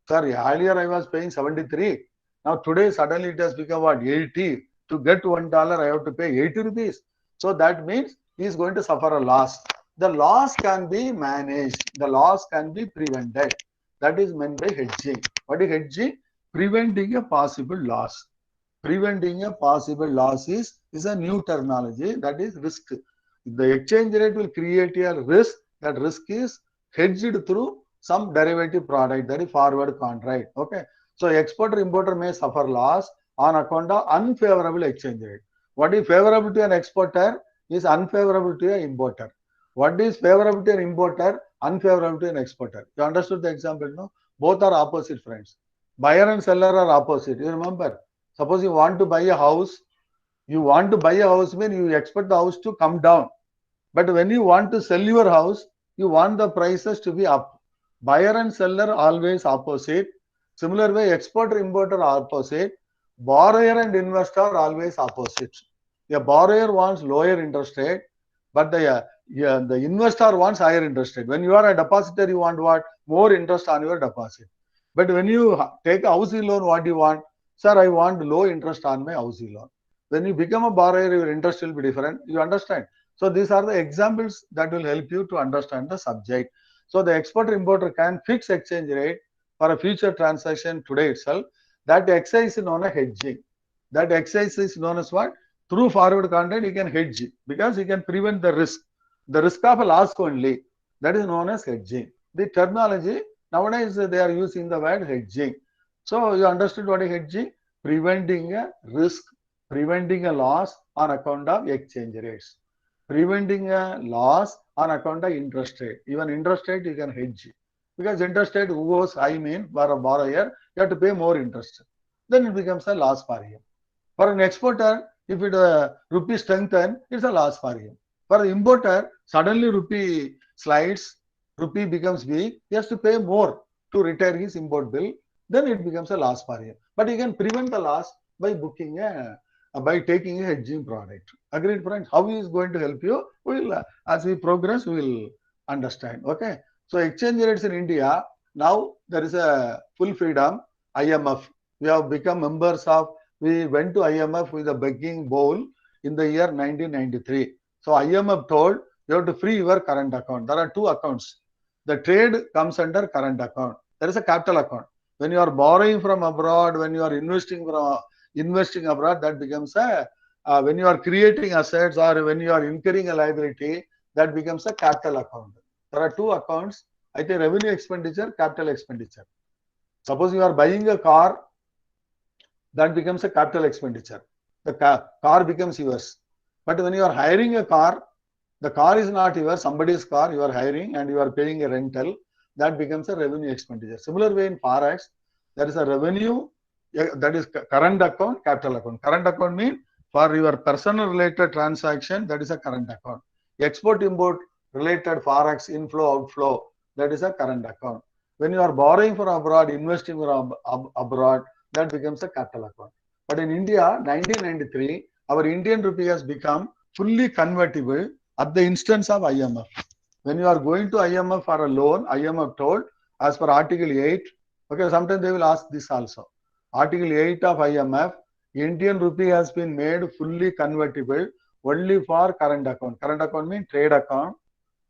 Sorry, earlier I was paying 73. Now today suddenly it has become what, 80. To get $1, I have to pay 80 rupees. So that means he is going to suffer a loss. The loss can be managed. The loss can be prevented. That is meant by hedging. What is hedging? Preventing a possible loss. Preventing a possible loss is a new terminology, that is risk. The exchange rate will create a risk. That risk is hedged through some derivative product, that is forward contract. Okay. So exporter importer may suffer loss on account of unfavorable exchange rate. What is favorable to an exporter is unfavorable to an importer. What is favorable to an importer, unfavorable to an exporter. You understood the example, no? Both are opposite, friends. Buyer and seller are opposite. You remember? Suppose you want to buy a house, means you expect the house to come down. But when you want to sell your house, you want the prices to be up. Buyer and seller always opposite. Similar way, exporter, importer opposite. Borrower and investor always opposite. A borrower wants lower interest rate, but the investor wants higher interest rate. When you are a depositor, you want what? More interest on your deposit. But when you take a housing loan, what do you want? Sir, I want low interest on my housing loan. When you become a borrower, your interest will be different. You understand? So these are the examples that will help you to understand the subject. So the exporter importer can fix exchange rate for a future transaction today itself. That exercise is known as hedging. That exercise is known as what? Through forward contract, you can hedge because you can prevent the risk. The risk of a loss only. That is known as hedging. The terminology, nowadays they are using the word hedging. So you understood what is hedging? Preventing a risk, preventing a loss on account of exchange rates. Preventing a loss on account of interest rate. Even interest rate you can hedge. Because interest rate goes high, mean for a borrower, you have to pay more interest. Then it becomes a loss for him. For an exporter, if it rupee strengthen, it's a loss for him. For the importer, suddenly rupee slides, rupee becomes weak, he has to pay more to retire his import bill, then it becomes a loss for him. But he can prevent the loss by by taking a hedging product. Agreed, friends? How he is going to help you? We'll, as we progress, we will understand. Okay. So exchange rates in India, now there is a full freedom. IMF. We have become members of. We went to IMF with a begging bowl in the year 1993. So IMF told you have to free your current account. There are two accounts. The trade comes under current account. There is a capital account. When you are borrowing from abroad, when you are investing abroad, that becomes a when you are creating assets or when you are incurring a liability, that becomes a capital account. There are two accounts. I think revenue expenditure, capital expenditure. Suppose you are buying a car, that becomes a capital expenditure. The car becomes yours. But when you are hiring a car, the car is not yours, somebody's car you are hiring and you are paying a rental, that becomes a revenue expenditure. Similar way in Forex, there is a revenue, that is current account, capital account. Current account means for your personal related transaction, that is a current account. Export import related Forex inflow outflow, that is a current account. When you are borrowing from abroad, investing from abroad, that becomes a capital account. But in India, 1993, our Indian rupee has become fully convertible at the instance of IMF. When you are going to IMF for a loan, IMF told, as per Article 8, okay, sometimes they will ask this also. Article 8 of IMF, Indian rupee has been made fully convertible only for current account. Current account means trade account.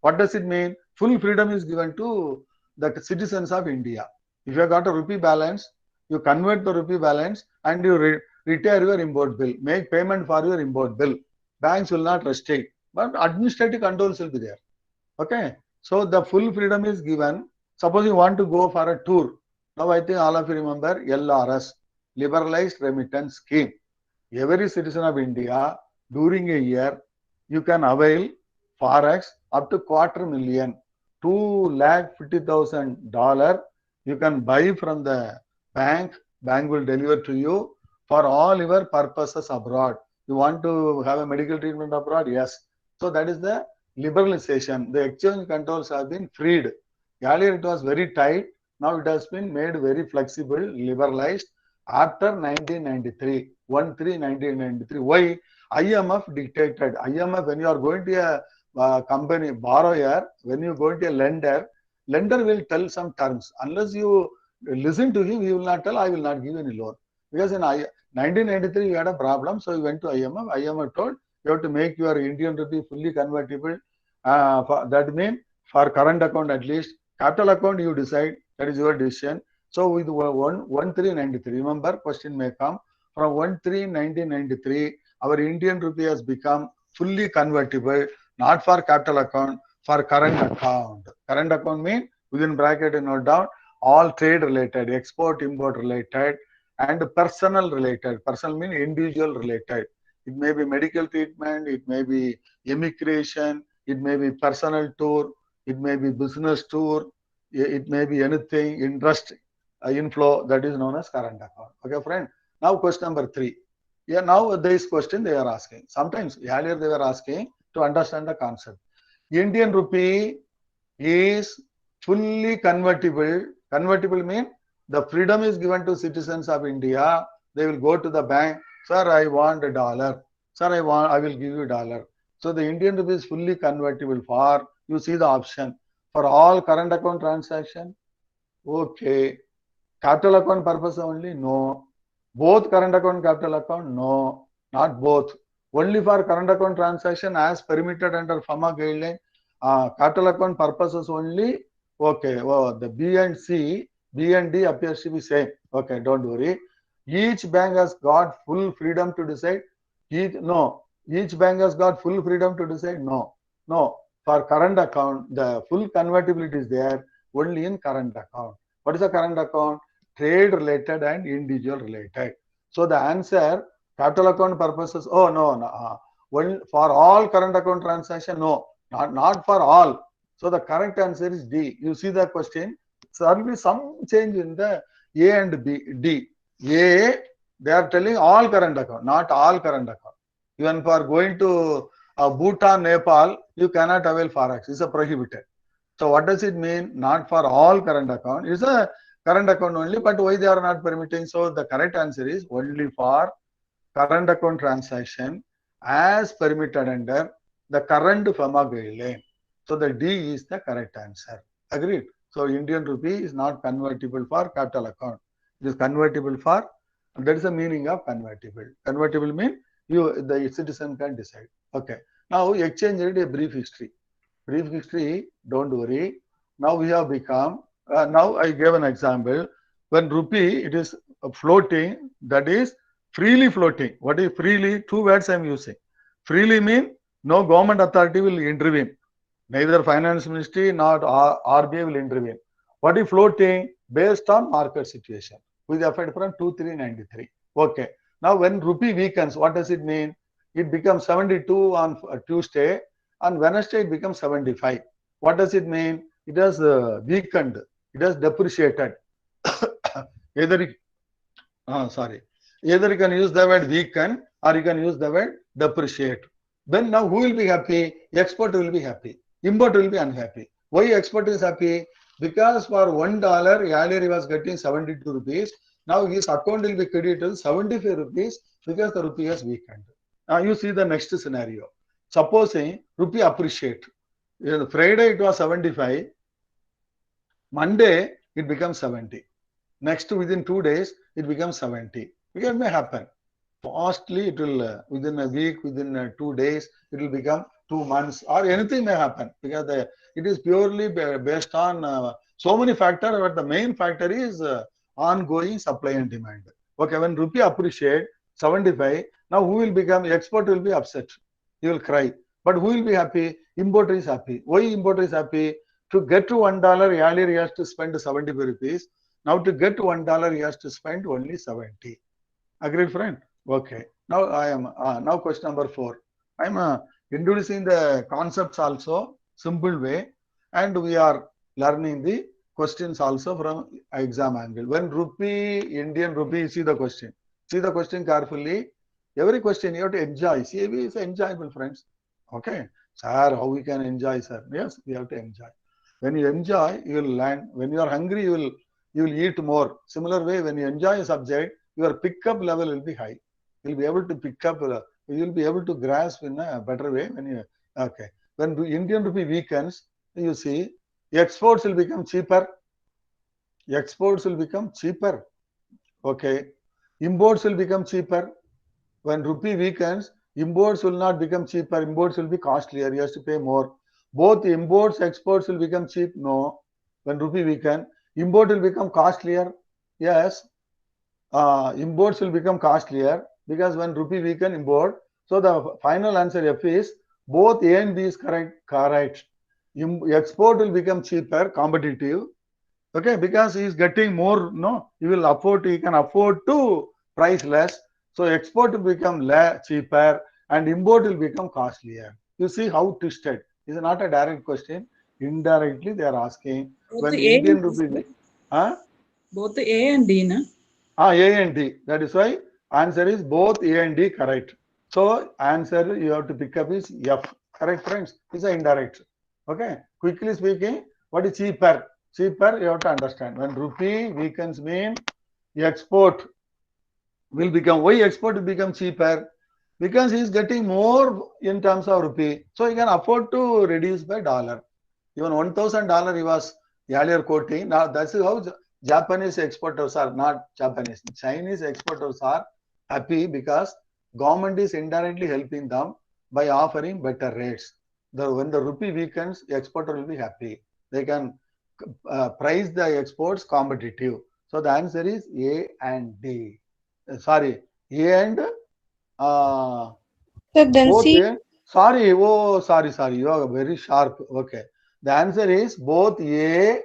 What does it mean? Full freedom is given to the citizens of India. If you have got a rupee balance, you convert the rupee balance and you retire your import bill. Make payment for your import bill. Banks will not restrict, but administrative controls will be there. Okay. So the full freedom is given. Suppose you want to go for a tour. Now I think all of you remember LRS, Liberalized Remittance Scheme. Every citizen of India during a year, you can avail Forex up to $250,000, $250,000. You can buy from the bank will deliver to you for all your purposes abroad. You want to have a medical treatment abroad? Yes. So that is the liberalization. The exchange controls have been freed. Earlier it was very tight. Now it has been made very flexible, liberalized after 1993, 1993. Why? IMF dictated. IMF, when you are going to a company borrower, when you go to a lender will tell some terms. Unless you listen to him, he will not tell, I will not give any loan. Because in 1993, you had a problem, so you went to IMF. IMF told, you have to make your Indian rupee fully convertible. That means for current account at least. Capital account you decide. That is your decision. So with 1393, remember question may come from 1993, our Indian rupee has become fully convertible, not for capital account, for current account. Current account means within bracket and note down all trade related, export import related, and personal related. Personal means individual related. It may be medical treatment, it may be immigration, it may be personal tour, it may be business tour, it may be anything, interest inflow, that is known as current account. Okay, friend. Now question number 3. Yeah, now this question they are asking. Sometimes earlier they were asking to understand the concept. Indian rupee is fully convertible. Convertible means the freedom is given to citizens of India. They will go to the bank. Sir, I want a dollar. Sir, I will give you dollar. So the Indian rupee is fully convertible for, you see the option, for all current account transaction. Okay. Capital account purpose only? No. Both current account, capital account? No. Not both. Only for current account transaction as permitted under FAMA guideline. Capital account purposes only. Okay. Oh, the B and C, B and D appears to be same. Okay, don't worry. Each bank has got full freedom to decide. Each bank has got full freedom to decide. No. For current account, the full convertibility is there only in current account. What is a current account? Trade related and individual related. So the answer, capital account purposes, oh no. For all current account transaction, no, not for all. So the correct answer is D. You see the question. So there will be some change in the A and B. D. A, they are telling all current account, not all current account. Even for going to Bhutan, Nepal, you cannot avail Forex. It's a prohibited. So what does it mean? Not for all current account. It's a current account only, but why they are not permitting? So the correct answer is only for current account transaction as permitted under the current FAMA guideline. So the D is the correct answer. Agreed? So Indian rupee is not convertible for capital account. It is convertible for, that is the meaning of convertible. Convertible means the citizen can decide. Okay. Now exchange rate, a brief history. Brief history, don't worry. Now we have become, now I gave an example. When rupee, it is floating, that is freely floating. What is freely? Two words I am using. Freely means no government authority will intervene. Neither finance ministry nor RBI will intervene. What is floating? Based on market situation. With effect from 2393. Okay. Now when rupee weakens, what does it mean? It becomes 72 on Tuesday. On Wednesday, it becomes 75. What does it mean? It has weakened. It has depreciated. Either you can use the word weaken or you can use the word depreciate. Then now who will be happy? Export will be happy. Import will be unhappy. Why export is happy? Because for $1, earlier he was getting 72 rupees. Now his account will be credited 75 rupees because the rupee has weakened. Now you see the next scenario. Supposing rupee appreciate. Friday it was 75. Monday it becomes 70. Next within 2 days it becomes 70. Because it may happen. Fastly it will within a week, within 2 days it will become 2 months or anything may happen because it is purely based on so many factors, but the main factor is ongoing supply and demand. Okay, when rupee appreciate 75, now who will become? Export will be upset. He will cry. But who will be happy? Importer is happy. Why importer is happy? To get to $1, earlier he has to spend 75 rupees. Now to get to $1, he has to spend only 70. Agreed, friend? Okay. Now I am now question number 4. I am introducing the concepts also simple way, and we are learning the questions also from exam angle. When rupee, Indian rupee, see the question. See the question carefully. Every question you have to enjoy. CAB is enjoyable, friends. Okay. Sir, how we can enjoy, sir? Yes, we have to enjoy. When you enjoy, you will learn. When you are hungry, you will eat more. Similar way, when you enjoy a subject, your pickup level will be high. You'll be able to pick up. You will be able to grasp in a better way when you. Okay. When the Indian rupee weakens, you see, exports will become cheaper. Exports will become cheaper. Okay. Imports will become cheaper. When rupee weakens, imports will not become cheaper. Imports will be costlier. You have to pay more. Both imports, exports will become cheap. No. When rupee weaken, import will become costlier. Yes. Imports will become costlier because when rupee weaken, import. So the final answer F is both A and B is correct. Correct. Export will become cheaper, competitive. Okay, because he is getting more. No, he will afford. He can afford to price less. So export will become cheaper and import will become costlier. You see how twisted. It's not a direct question. Indirectly, they are asking Both when the A Indian and D, sir. rupee. Huh? Both the A and D, na? A and D. That is why answer is both A and D correct. So answer you have to pick up is F. Correct, friends? It's a indirect. Okay. Quickly speaking, what is cheaper? Cheaper, you have to understand. When rupee weakens mean export will become, why export will become cheaper? Because he is getting more in terms of rupee. So he can afford to reduce by dollar. Even $1,000 he was earlier quoting. Now that's how Japanese exporters are not Japanese. Chinese exporters are happy because government is indirectly helping them by offering better rates. When the rupee weakens, the exporter will be happy. They can price the exports competitive. So the answer is A and D. Sorry, A and uh, So then both C. A. Sorry, oh, sorry. You are very sharp. Okay. The answer is both A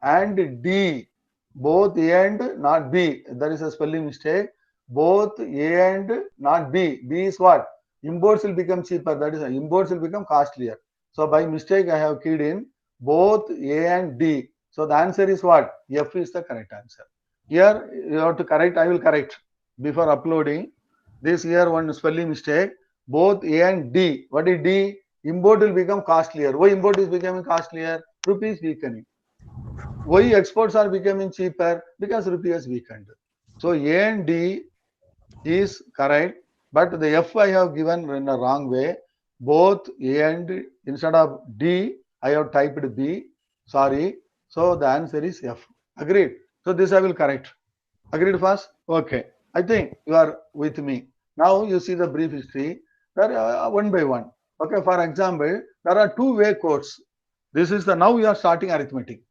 and D. Both A and not B. There is a spelling mistake. Both A and not B. B is what? Imports will become cheaper. That is, imports will become costlier. So by mistake, I have keyed in both A and D. So the answer is what? F is the correct answer. Here you have to correct. I will correct before uploading. This here one spelling mistake. Both A and D. What is D? Import will become costlier. Why import is becoming costlier? Rupee is weakening. Why exports are becoming cheaper? Because rupee has weakened. So A and D is correct, but the F I have given in a wrong way. Both A and instead of D, I have typed B. Sorry. So the answer is F. Agreed. So this I will correct. Agreed first? Okay. I think you are with me. Now you see the brief history. There one by one. Okay. For example, there are two-way codes. This is the now you are starting arithmetic.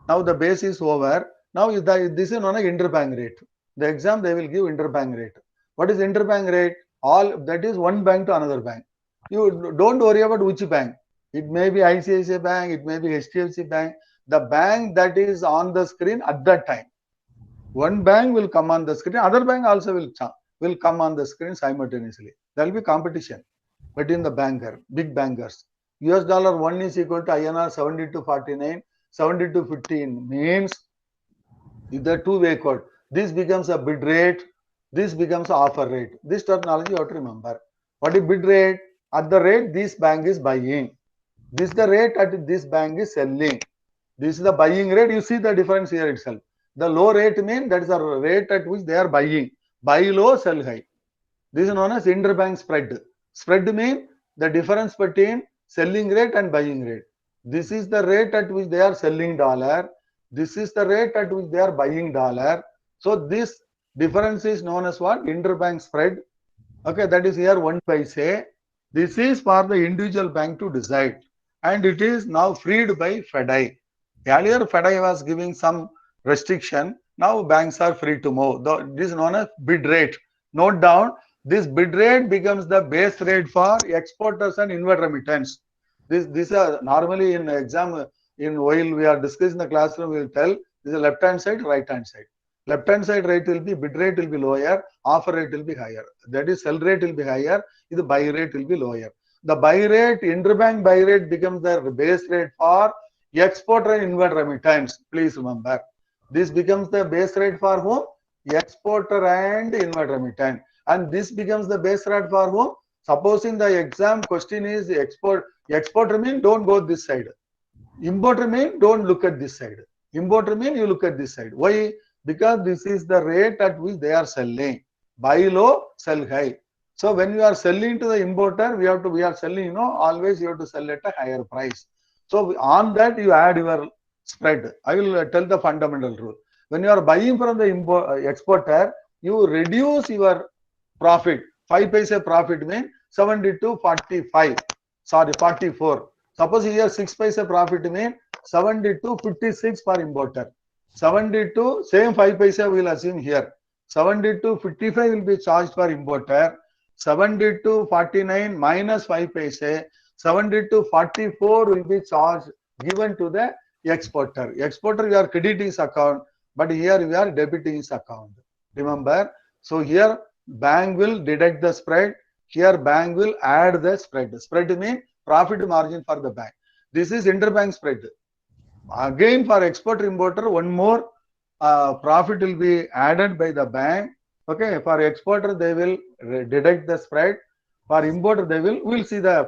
Now the base is over. Now this is known as interbank rate. The exam they will give interbank rate. What is interbank rate? All that is one bank to another bank. You don't worry about which bank. It may be ICICI Bank. It may be HDFC Bank. The bank that is on the screen at that time. One bank will come on the screen, other bank also will come on the screen simultaneously. There will be competition between the big bankers. US dollar 1 is equal to INR 70 to 49, 70 to 15 means the two-way code. This becomes a bid rate, this becomes a offer rate. This terminology you have to remember. What is bid rate? At the rate this bank is buying. This is the rate at this bank is selling. This is the buying rate. You see the difference here itself. The low rate means that is the rate at which they are buying. Buy low, sell high. This is known as interbank spread. Spread means the difference between selling rate and buying rate. This is the rate at which they are selling dollar. This is the rate at which they are buying dollar. So this difference is known as what? Interbank spread. Okay, that is here 1 paise. This is for the individual bank to decide. And it is now freed by FEDI. Earlier, FEDI was giving some restriction. Now banks are free to move. This is known as bid rate. Note down, this bid rate becomes the base rate for exporters and inward remittance. This normally in exam, in while we are discussing the classroom, we will tell this is left hand side, right hand side. Left hand side rate will be bid rate will be lower, offer rate will be higher. That is sell rate will be higher, the buy rate will be lower. The buy rate, interbank buy rate becomes the base rate for exporter and inward remittance. Please remember. This becomes the base rate for whom? Exporter and inward remittance. And this becomes the base rate for whom? Supposing the exam question is exporter mean don't go this side. Importer mean don't look at this side. Importer mean you look at this side. Why? Because this is the rate at which they are selling. Buy low, sell high. So when you are selling to the importer, we are selling, always you have to sell at a higher price. So on that you add your spread. I will tell the fundamental rule. When you are buying from the exporter, you reduce your profit. 5 paise profit means 70 to 45. Sorry, 44. Suppose here 6 paise profit means 70 to 56 for importer. 70 to same 5 paise we will assume here. 70 to 55 will be charged for importer. 70 to 49 minus 5 paise. 70 to 44 will be charged given to the exporter. Exporter we are crediting his account, but here we are debiting his account. Remember? So here bank will deduct the spread. Here bank will add the spread. Spread means profit margin for the bank. This is interbank spread. Again for exporter importer, one more profit will be added by the bank. Okay, for exporter they will deduct the spread. For importer they will see the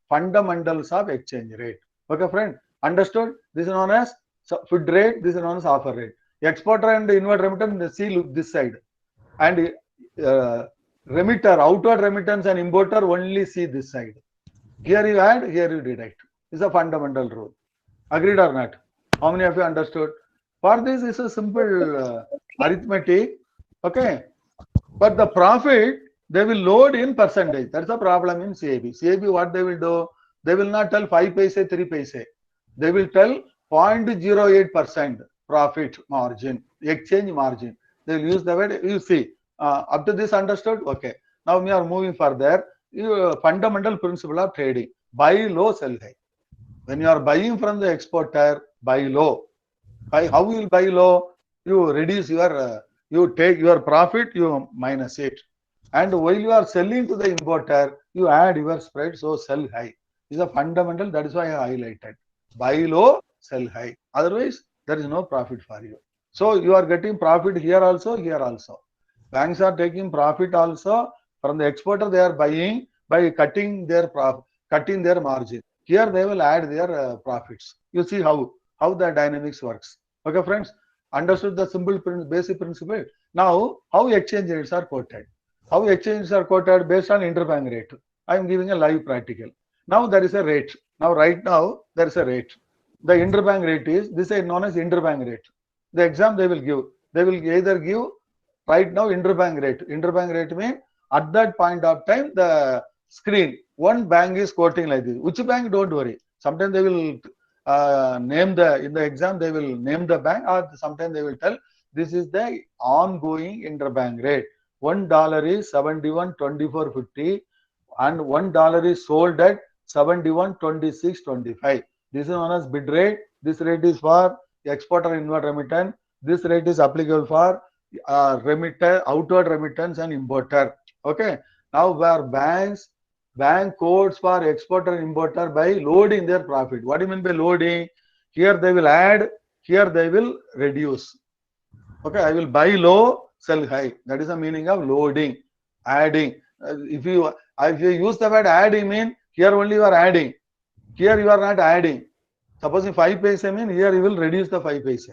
fundamentals of exchange rate. Okay, friend, understood? This is known as feed rate. This is known as offer rate. Exporter and inward remittance they see look this side, and remitter, outward remittance and importer only see this side. Here you add, here you deduct. This is a fundamental rule. Agreed or not? How many of you understood? For this is a simple arithmetic. Okay. But the profit, they will load in percentage. That's the problem in CAB. CAB, what they will do? They will not tell 5 paise, 3 paise. They will tell 0.08% profit margin, exchange margin. They will use the word, you see. Up to this understood? Okay. Now we are moving further. Fundamental principle of trading. Buy low, sell high. When you are buying from the exporter, buy low. How you will buy low? You reduce your, you take your profit, you minus it. And while you are selling to the importer, you add your spread, so sell high. This is a fundamental, that is why I highlighted. Buy low, sell high. Otherwise, there is no profit for you. So you are getting profit here also, here also. Banks are taking profit also from the exporter. They are buying by cutting their margin. Here they will add their profits. You see how the dynamics works. Okay, friends, understood the simple basic principle. Now, how exchange rates are quoted? How exchanges are quoted based on interbank rate. I am giving a live practical. Now there is a rate. Now right now there is a rate. The interbank rate is, this is known as interbank rate. The exam they will give. They will either give right now interbank rate. Interbank rate means at that point of time the screen, one bank is quoting like this. Which bank? Don't worry. Sometimes they will name in the exam they will name the bank, or sometimes they will tell this is the ongoing interbank rate. $1 is 71.2450 and $1 is sold at 71.2625. This is known as bid rate. This rate is for exporter inward remittance. This rate is applicable for outward remittance and importer. Okay. Now where bank codes for exporter and importer by loading their profit. What do you mean by loading? Here they will add, here they will reduce. Okay, I will buy low, sell high. That is the meaning of loading, adding. If you use the word adding, mean here only you are adding. Here you are not adding. Supposing 5 paise mean, here you will reduce the 5 paise.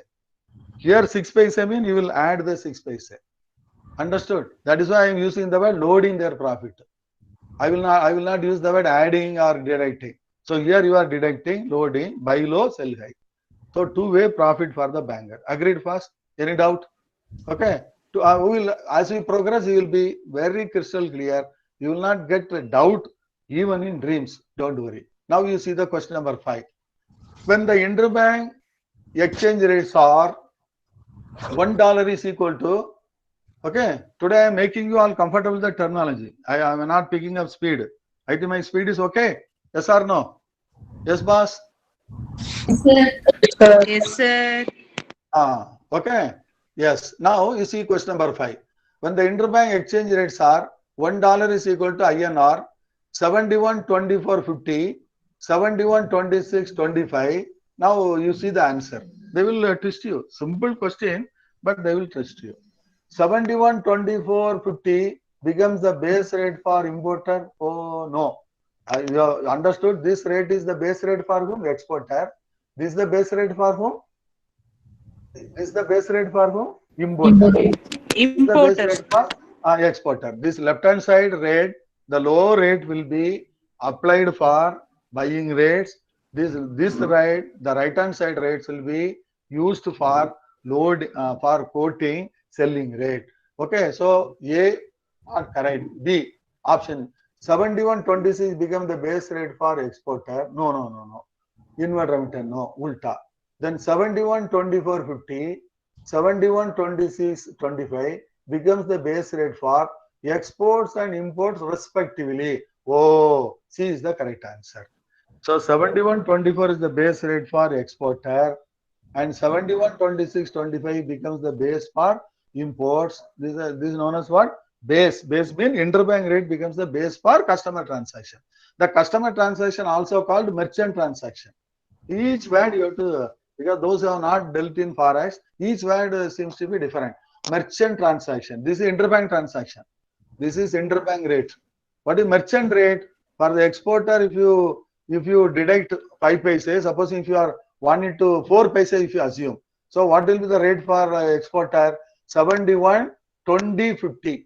Here 6 paise mean, you will add the 6 paise. Understood? That is why I am using the word loading their profit. I will not use the word adding or deducting. So here you are deducting, loading, buy low, sell high. So two-way profit for the banker. Agreed fast? Any doubt? Okay. As we progress, you will be very crystal clear. You will not get a doubt even in dreams. Don't worry. Now you see the question number 5. When the interbank exchange rates are $1 is equal to, okay, today I am making you all comfortable with the terminology. I am not picking up speed. I think my speed is okay. Yes or no? Yes, boss? Yes, sir. Okay. Yes. Now you see question number 5. When the interbank exchange rates are $1 is equal to INR 71.2450, 71.2625. Now you see the answer. They will twist you. Simple question, but they will twist you. 71.2450 becomes the base rate for importer? Oh no. You have understood this rate is the base rate for whom? Exporter. This is the base rate for whom? This is the base rate for whom? Importer. This is the base Importers. rate for exporter. This left hand side rate, the low rate will be applied for buying rates. This rate, the right hand side rates will be used for load for quoting selling rate. Okay, so A are correct. B option 7126 become the base rate for exporter. No. Inward remitter, no, ulta. Then 71 24 50, 71 26 25 becomes the base rate for exports and imports respectively. Oh, C is the correct answer. So 71 24 is the base rate for exporter, and 71 26 25 becomes the base for imports. This is known as what? Base. Base means interbank rate becomes the base for customer transaction. The customer transaction also called merchant transaction. Each word you have to, because those who have not dealt in forex, each word seems to be different. Merchant transaction. This is interbank transaction. This is interbank rate. What is merchant rate? For the exporter, if you deduct 5 paise, suppose if you are 1 into 4 paise, if you assume. So what will be the rate for exporter? 71, 20, 50.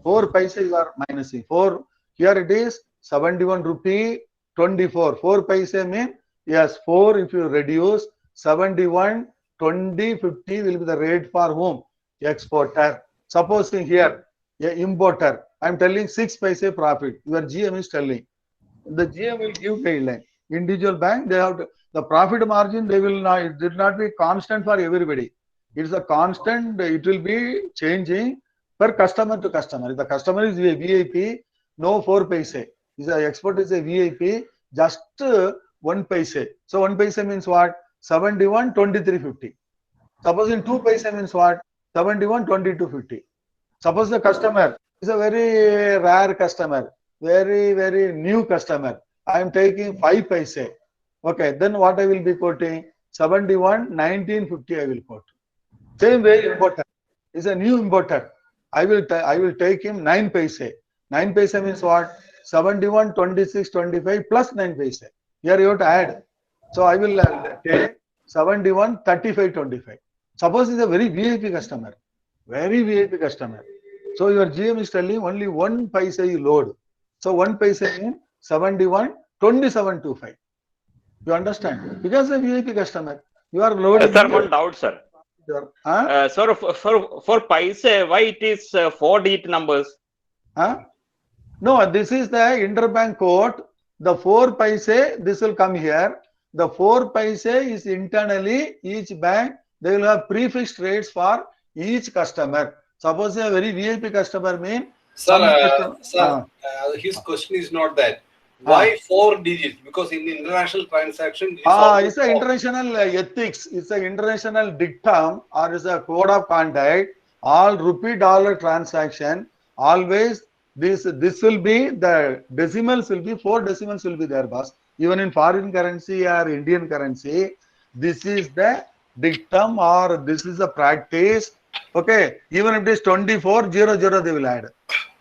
4 paise you are minusing. 4, here it is 71 rupee, 24. 4 paise mean, yes, 4 if you reduce, 71, 20, 50 will be the rate for whom? Exporter. Supposing here, importer, I am telling 6 paise profit. Your GM is telling. The GM will give guideline. Individual bank, they have to, the profit margin, they will not, it did not be constant for everybody. It is a constant, it will be changing per customer to customer. If the customer is a VIP, no 4 paise. If the export is a VIP, just 1 paise. So 1 paise means what? 71, 23, 50. Suppose in 2 paise means what? 71, 22, 50. Suppose the customer is a very rare customer, very new customer. I am taking 5 paise. Okay, then what I will be quoting? 71, 1950 I will quote. Same way importer is a new importer. I will take him 9 paise. 9 paise means what? 71, 26, 25 plus 9 paise. Here you have to add. So I will take 71, 35, 25. Suppose it's a very VIP customer. Very VIP customer. So your GM is telling only 1 paise you load. So 1 paise means 71, 27, 25. You understand? Because a VIP customer, you are loading. Sir, one doubt, sir. Sir, for paise, why it is 4-digit numbers? No, this is the interbank code. The 4 paise, this will come here. The 4 paise is internally, each bank, they will have prefixed rates for each customer. Suppose a very VIP customer mean. Sir, his question is not that. Why 4 digits? Because in the international transaction, it's an international ethics. It's an international dictum or it's a code of conduct. All rupee dollar transaction, always this will be the decimals will be 4 decimals will be there, boss. Even in foreign currency or Indian currency, this is the dictum or this is the practice. Okay, even if it is 2400, they will add.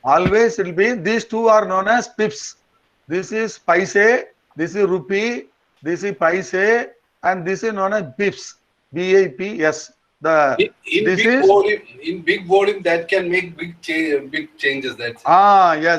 Always it will be, these two are known as pips. This is paise, this is rupee, this is paise, and this is known as bips. BIPS. In big volume, that can make big changes. That's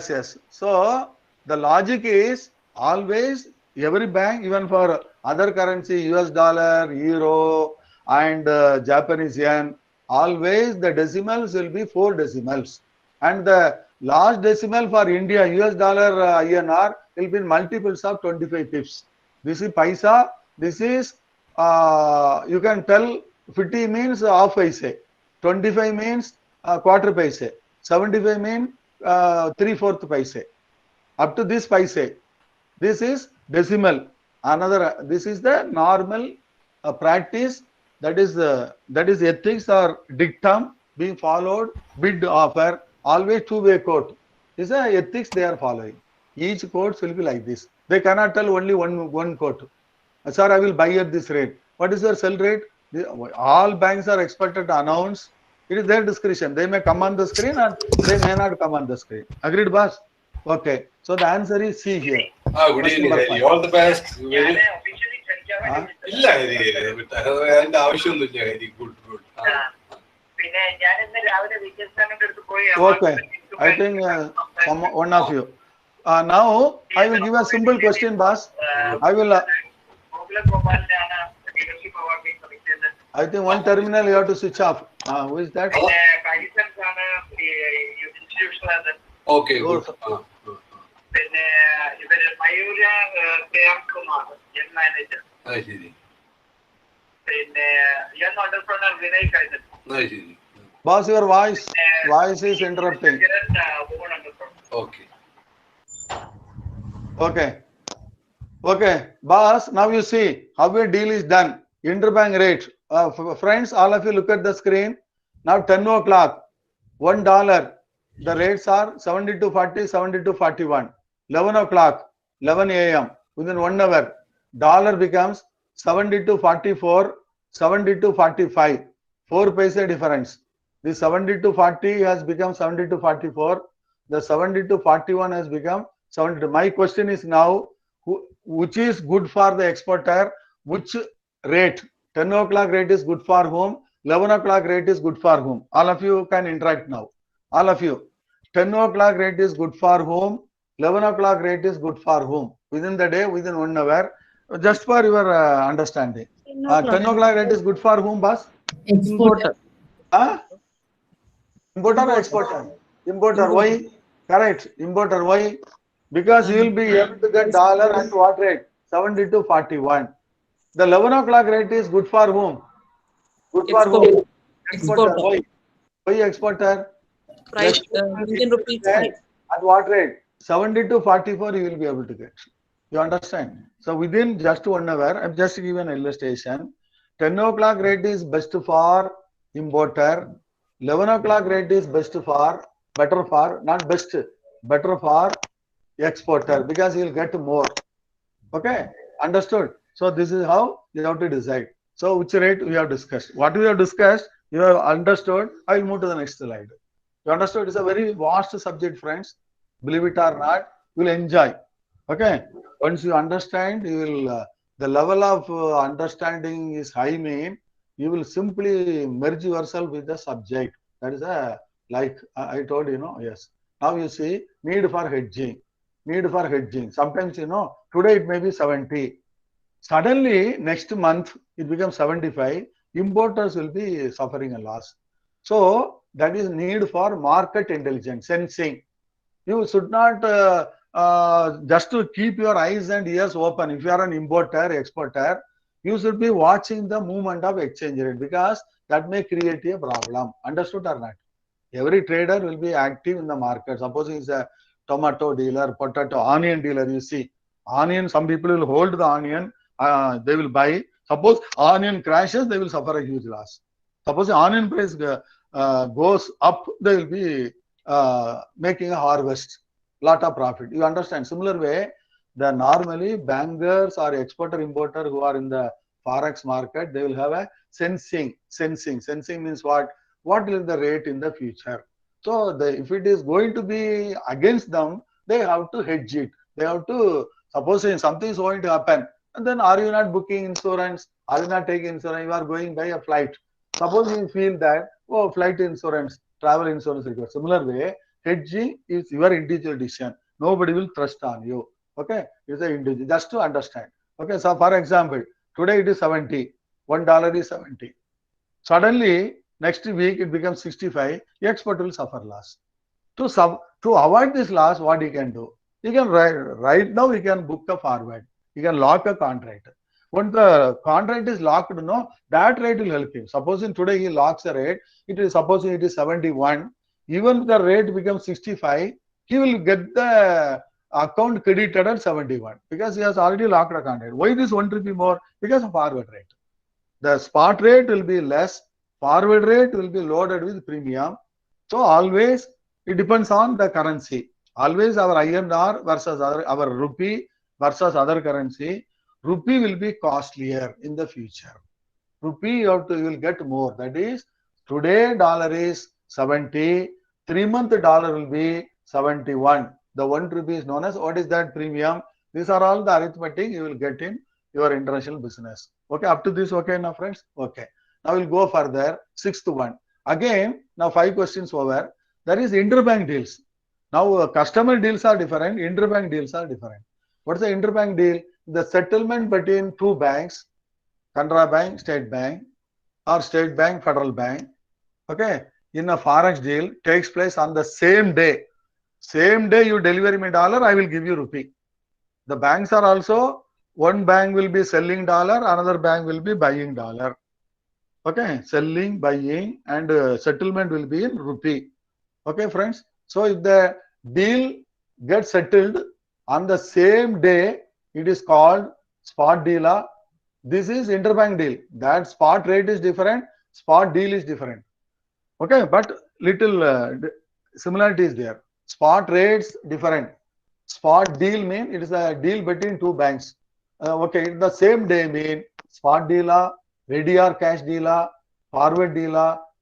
yes. So the logic is always every bank, even for other currency, US dollar, euro, and Japanese yen, always the decimals will be 4 decimals, and the last decimal for India, US dollar INR will be in multiples of 25 pips. This is paisa. This is, you can tell 50 means half paise. 25 means quarter paise. 75 means 3/4 paise. Up to this paise. This is decimal. This is the normal practice. That is ethics or dictum being followed, bid offer. Always two-way quote. This is ethics they are following. Each quotes will be like this. They cannot tell only one quote. Sir, I will buy at this rate. What is your sell rate? All banks are expected to announce It is their discretion. They may come on the screen or they may not come on the screen. Agreed, boss? Okay. So the answer is C here. Good evening, Hari. All the best. ഇല്ല ഹരി അതിന്റെ ആവശ്യമൊന്നുമില്ല Hari good good Okay, I think one of you. Now I will give a simple question, boss. I will. I think one terminal you have to switch off. Who is that? Okay, good. Boss, your voice is interrupting. Okay, boss, now you see how a deal is done. Interbank rate. Friends, all of you look at the screen. Now 10 o'clock, $1. The rates are 72.40, 72.41. 11 o'clock, 11 a.m. Within 1 hour, dollar becomes 72.44, 72.45. 4 paise difference. The 72.40 has become 72.44. The 72.41 has become 72. My question is now, which is good for the exporter? Which rate? 10 o'clock rate is good for whom? 11 o'clock rate is good for whom? All of you can interact now. All of you. 10 o'clock rate is good for whom? 11 o'clock rate is good for whom? Within the day, within 1 hour. Just for your understanding. 10 o'clock rate is good for whom, boss? Exporter. Importer or exporter? Importer. Why? Correct. Importer. Why? Because you will be able to get dollar at what rate? 72.41. The 11 o'clock rate is good for whom? Good for whom? Exporter. Why? Why exporter? Price, Indian rupees price. At what rate? 72.44 you will be able to get. You understand? So within just 1 hour, I'm just giving an illustration. 10 o'clock rate is best for importer. 11 o'clock rate is better for, not best, better for exporter because he will get more. Okay? Understood? So this is how you have to decide. So which rate we have discussed. What we have discussed, you have understood. I will move to the next slide. You understood? It's a very vast subject, friends. Believe it or not, you will enjoy. Okay? Once you understand, you will, the level of understanding is high mean, you will simply merge yourself with the subject. That is like I told you, yes. Now you see, need for hedging. Need for hedging. Sometimes, today it may be 70. Suddenly, next month, it becomes 75. Importers will be suffering a loss. So, that is need for market intelligence, sensing. You should not just to keep your eyes and ears open. If you are an importer, exporter, you should be watching the movement of exchange rate because that may create a problem. Understood or not? Every trader will be active in the market. Suppose he is a tomato dealer, potato, onion dealer, you see. Onion, some people will hold the onion, they will buy. Suppose onion crashes, they will suffer a huge loss. Suppose the onion price goes up, they will be making a harvest, lot of profit. You understand? Similar way, the normally bankers or exporter importer who are in the forex market, they will have a sensing. Sensing means what will the rate in the future? So if it is going to be against them, they have to hedge it. They have to, suppose something is going to happen, and then are you not booking insurance? Are you not taking insurance? You are going by a flight. Suppose you feel that, flight insurance, travel insurance required. Similar way, hedging is your individual decision. Nobody will trust on you. Okay? It's an individual. Just to understand. Okay, so for example, today it is 70. $1 is 70. Suddenly, next week it becomes 65. Export will suffer loss. To avoid this loss, what you can do? You can right now you can book a forward. You can lock a contract. When the contract is locked, that rate will help him. Supposing today he locks a rate, supposing it is 71. Even the rate becomes 65, he will get the account credited at 71 because he has already locked a contract. Why this 1 rupee more? Because of forward rate. The spot rate will be less. Forward rate will be loaded with premium. So always it depends on the currency. Always our INR versus our rupee versus other currency. Rupee will be costlier in the future. Rupee you will get more. That is Today dollar is 70, 3-month dollar will be 71. The 1 rupee is known as, what is that premium? These are all the arithmetic you will get in your international business. Okay, up to this, okay now friends? Okay. Now we'll go further. 6th one. Again, now 5 questions over. There is interbank deals. Now customer deals are different, interbank deals are different. What's the interbank deal? The settlement between two banks, Canara Bank, State Bank, or State Bank, Federal Bank, okay, in a forex deal takes place on the same day. Same day you deliver me dollar, I will give you rupee. The banks are also, one bank will be selling dollar, another bank will be buying dollar. Okay, selling, buying, and settlement will be in rupee. Okay, friends. So if the deal gets settled on the same day, it is called spot deal. This is interbank deal. That spot rate is different, spot deal is different. Okay, but little similarity is there. Spot rates different. Spot deal mean it is a deal between two banks. Okay, the same day mean spot deal, ready or cash deal, forward deal,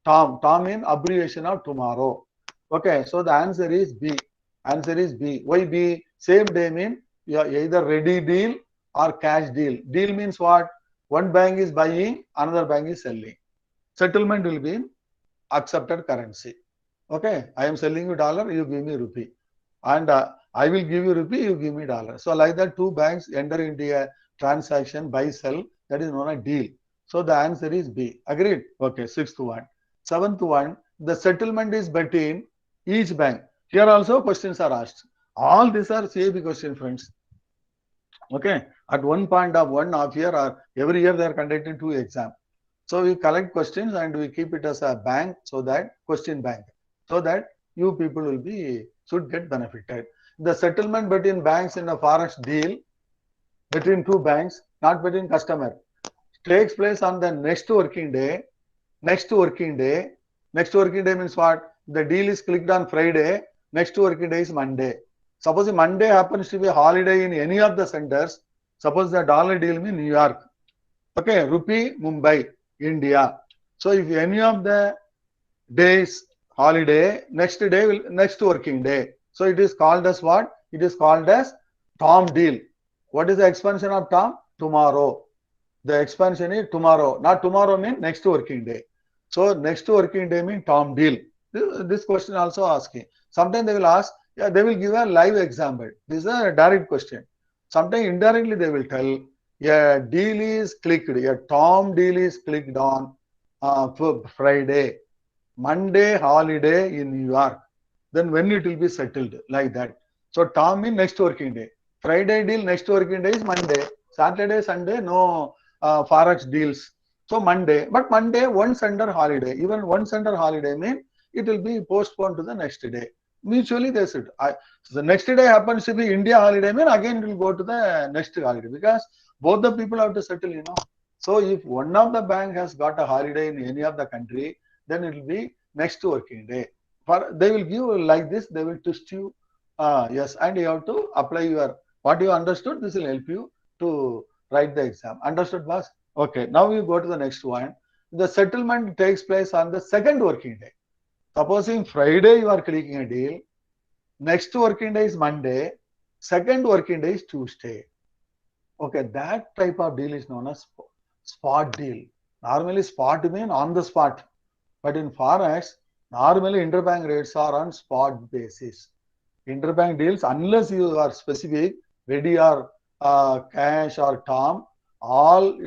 TOM. TOM mean abbreviation of tomorrow. Okay, so the answer is B. Answer is B. Why B? Same day mean you are either ready deal or cash deal. Deal means what? One bank is buying, another bank is selling. Settlement will be in accepted currency. Okay, I am selling you dollar, you give me rupee, and I will give you rupee, you give me dollar. So like that, two banks enter into a transaction, buy sell, that is known as deal. So the answer is B. Agreed? Okay, 6th one. 7th one, the settlement is between each bank. Here also questions are asked. All these are CAB question, friends. Okay, at one point of 1.5 year or every year they are conducting 2 exams. So we collect questions and we keep it as a bank, so that question bank, so that you people will be, should get benefited. The settlement between banks in a forex deal between two banks, not between customer, takes place on the next working day. Next working day means what? The deal is clicked on Friday, next working day is Monday. Suppose Monday happens to be a holiday in any of the centers. Suppose the dollar deal means New York. Okay, rupee, Mumbai, India. So if any of the days holiday, next day will, next working day. So it is called as what? It is called as TOM deal. What is the expansion of TOM? Tomorrow. The expansion is tomorrow. Not tomorrow means next working day. So next working day means TOM deal. This question also asking. Sometimes they will ask, yeah, they will give a live example. This is a direct question. Sometimes indirectly they will tell, a deal is clicked, a TOM deal is clicked on Friday, Monday holiday in New York. Then when it will be settled, like that. So TOM means next working day. Friday deal next working day is Monday. Saturday, Sunday, no forex deals. So Monday, but Monday once under holiday. Even once under holiday means it will be postponed to the next day. Mutually they said. So the next day happens to be India holiday, mean again it will go to the next holiday, because both the people have to settle, you know. So if one of the bank has got a holiday in any of the country, then it will be next working day. They will give like this, they will twist you. Yes, and you have to apply your, what you understood, this will help you to write the exam. Understood, boss? Okay, now we go to the next one. The settlement takes place on the second working day. Supposing Friday you are clicking a deal, next working day is Monday, second working day is Tuesday. Okay, that type of deal is known as spot deal. Normally spot means on the spot, but in forex, normally interbank rates are on spot basis. Interbank deals, unless you are specific, ready or cash or TOM, all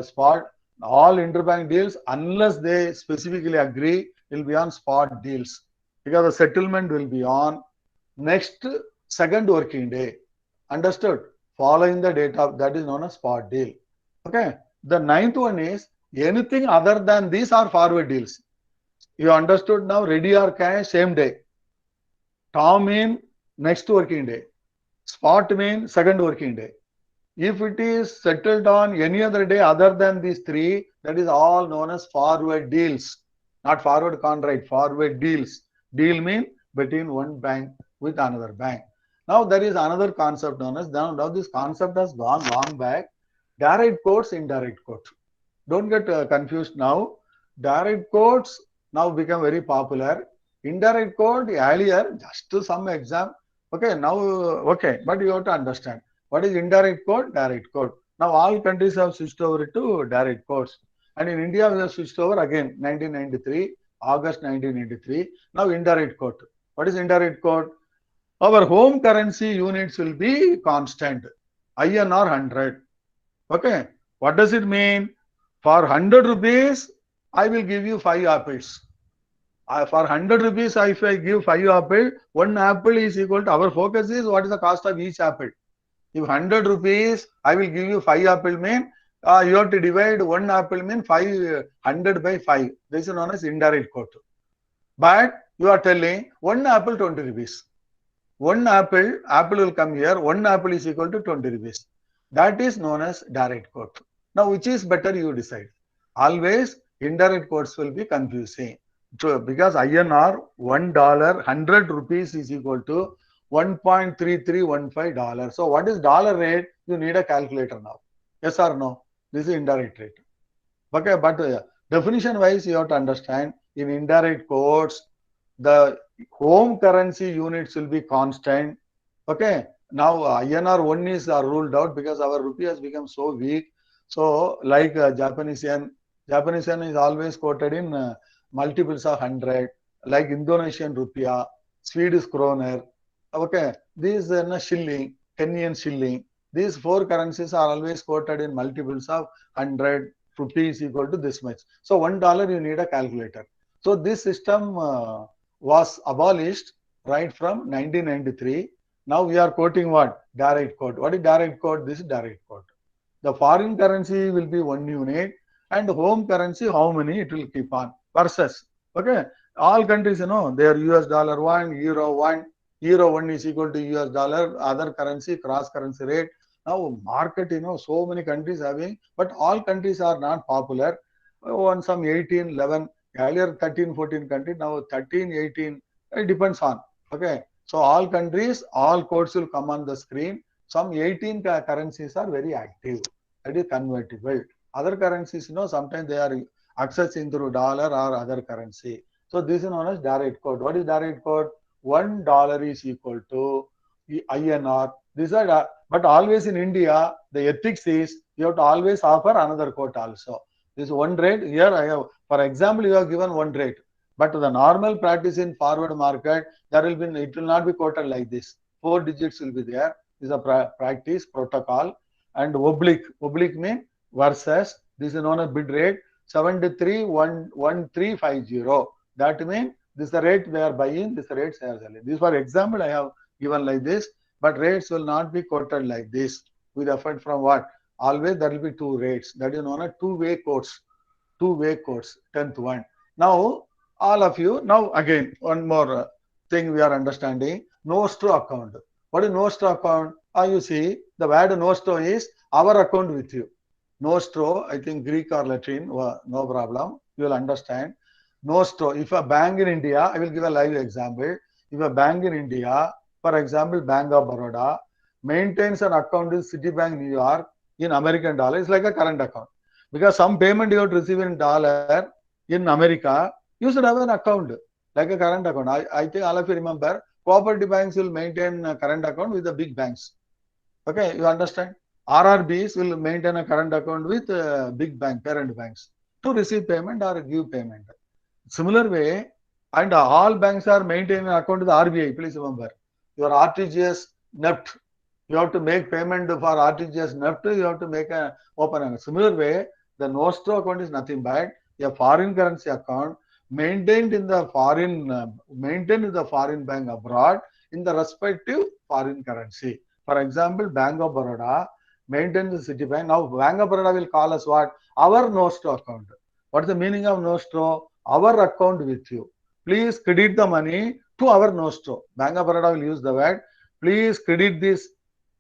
spot, all interbank deals, unless they specifically agree, will be on spot deals, because the settlement will be on next second working day. Understood? Following the date of, that is known as spot deal. Okay. The 9th one is anything other than these are forward deals. You understood now? Ready or cash, same day. TOM mean next working day. Spot mean second working day. If it is settled on any other day other than these three, that is all known as forward deals. Not forward contract, forward deals. Deal mean between one bank with another bank. Now there is another concept known as, now this concept has gone long back. Direct quotes, indirect quotes. Don't get confused now. Direct quotes now become very popular. Indirect code earlier, just to some exam. Okay, now, okay, but you have to understand what is indirect code, direct code. Now all countries have switched over to direct codes. And in India, we have switched over again, 1993, August 1993. Now indirect code. What is indirect code? Our home currency units will be constant, INR 100. Okay, what does it mean? For 100 rupees, I will give you 5 apples. For 100 rupees, if I give 5 apples, 1 apple is equal to, our focus is what is the cost of each apple. If 100 rupees, I will give you 5 apple mean, you have to divide 1 apple mean 500 by 5. This is known as indirect quote. But you are telling 1 apple 20 rupees. 1 apple will come here, 1 apple is equal to 20 rupees. That is known as direct quote. Now, which is better, you decide. Always indirect quotes will be confusing. Because INR $1, 100 rupees is equal to $1.3315. So what is dollar rate? You need a calculator now. Yes or no? This is indirect rate. Okay, but definition wise, you have to understand in indirect quotes, the home currency units will be constant. Okay, now INR 1 is ruled out because our rupee has become so weak. So like Japanese yen is always quoted in multiples of 100, like Indonesian rupiah, Swedish kroner. Okay, these shilling, Kenyan shilling. These 4 currencies are always quoted in multiples of 100. Rupees equal to this much. So $1 you need a calculator. So this system was abolished right from 1993. Now we are quoting what? Direct quote. What is direct quote? This is direct quote. The foreign currency will be 1 unit and home currency, how many it will keep on versus. Okay, all countries, their US dollar 1, euro 1, euro 1 is equal to US dollar, other currency, cross currency rate. Now market, so many countries having, but all countries are not popular. On some 18, 11, earlier 13, 14 countries, now 13, 18, it depends on. Okay, so all countries, all codes will come on the screen. Some 18 currencies are very active. That is convertible. Other currencies, sometimes they are accessing through dollar or other currency. So this is known as direct quote. What is direct quote? $1 is equal to INR. These are, but always in India, the ethics is you have to always offer another quote also. This one rate here I have, for example, you have given 1 rate, but the normal practice in forward market, it will not be quoted like this. 4 digits will be there. This is a practice protocol, and oblique mean versus. This is known as bid rate 731350. That means this is the rate they are buying, this is the rate they are selling. This for example I have given like this, but rates will not be quoted like this with effect from what? Always there will be 2 rates. That is known as two-way quotes. 10th one. Now all of you, now again one more thing we are understanding. Nostro account. What is Nostro account? You see the word Nostro is our account with you. Nostro, I think Greek or Latin, no problem. You will understand. Nostro, if a bank in India, I will give a live example. If a bank in India, for example, Bank of Baroda, maintains an account in Citibank, New York, in American dollar, it's like a current account. Because some payment you have to receive in dollar in America, you should have an account, like a current account. I think all of you remember, cooperative banks will maintain a current account with the big banks. Okay, you understand? RRBs will maintain a current account with big bank, parent banks, to receive payment or give payment. Similar way, and all banks are maintaining an account with the RBI. Please remember, your RTGS NEFT, you have to make payment for RTGS NEFT, you have to make an open account. Similar way, the Nostro account is nothing but a foreign currency account maintained in the foreign bank abroad in the respective foreign currency. For example, Bank of Baroda maintains the Citibank. Now, Bank of Baroda will call us what? Our Nostro account. What is the meaning of Nostro? Our account with you. Please credit the money to our Nostro. Bank of Baroda will use the word. Please credit this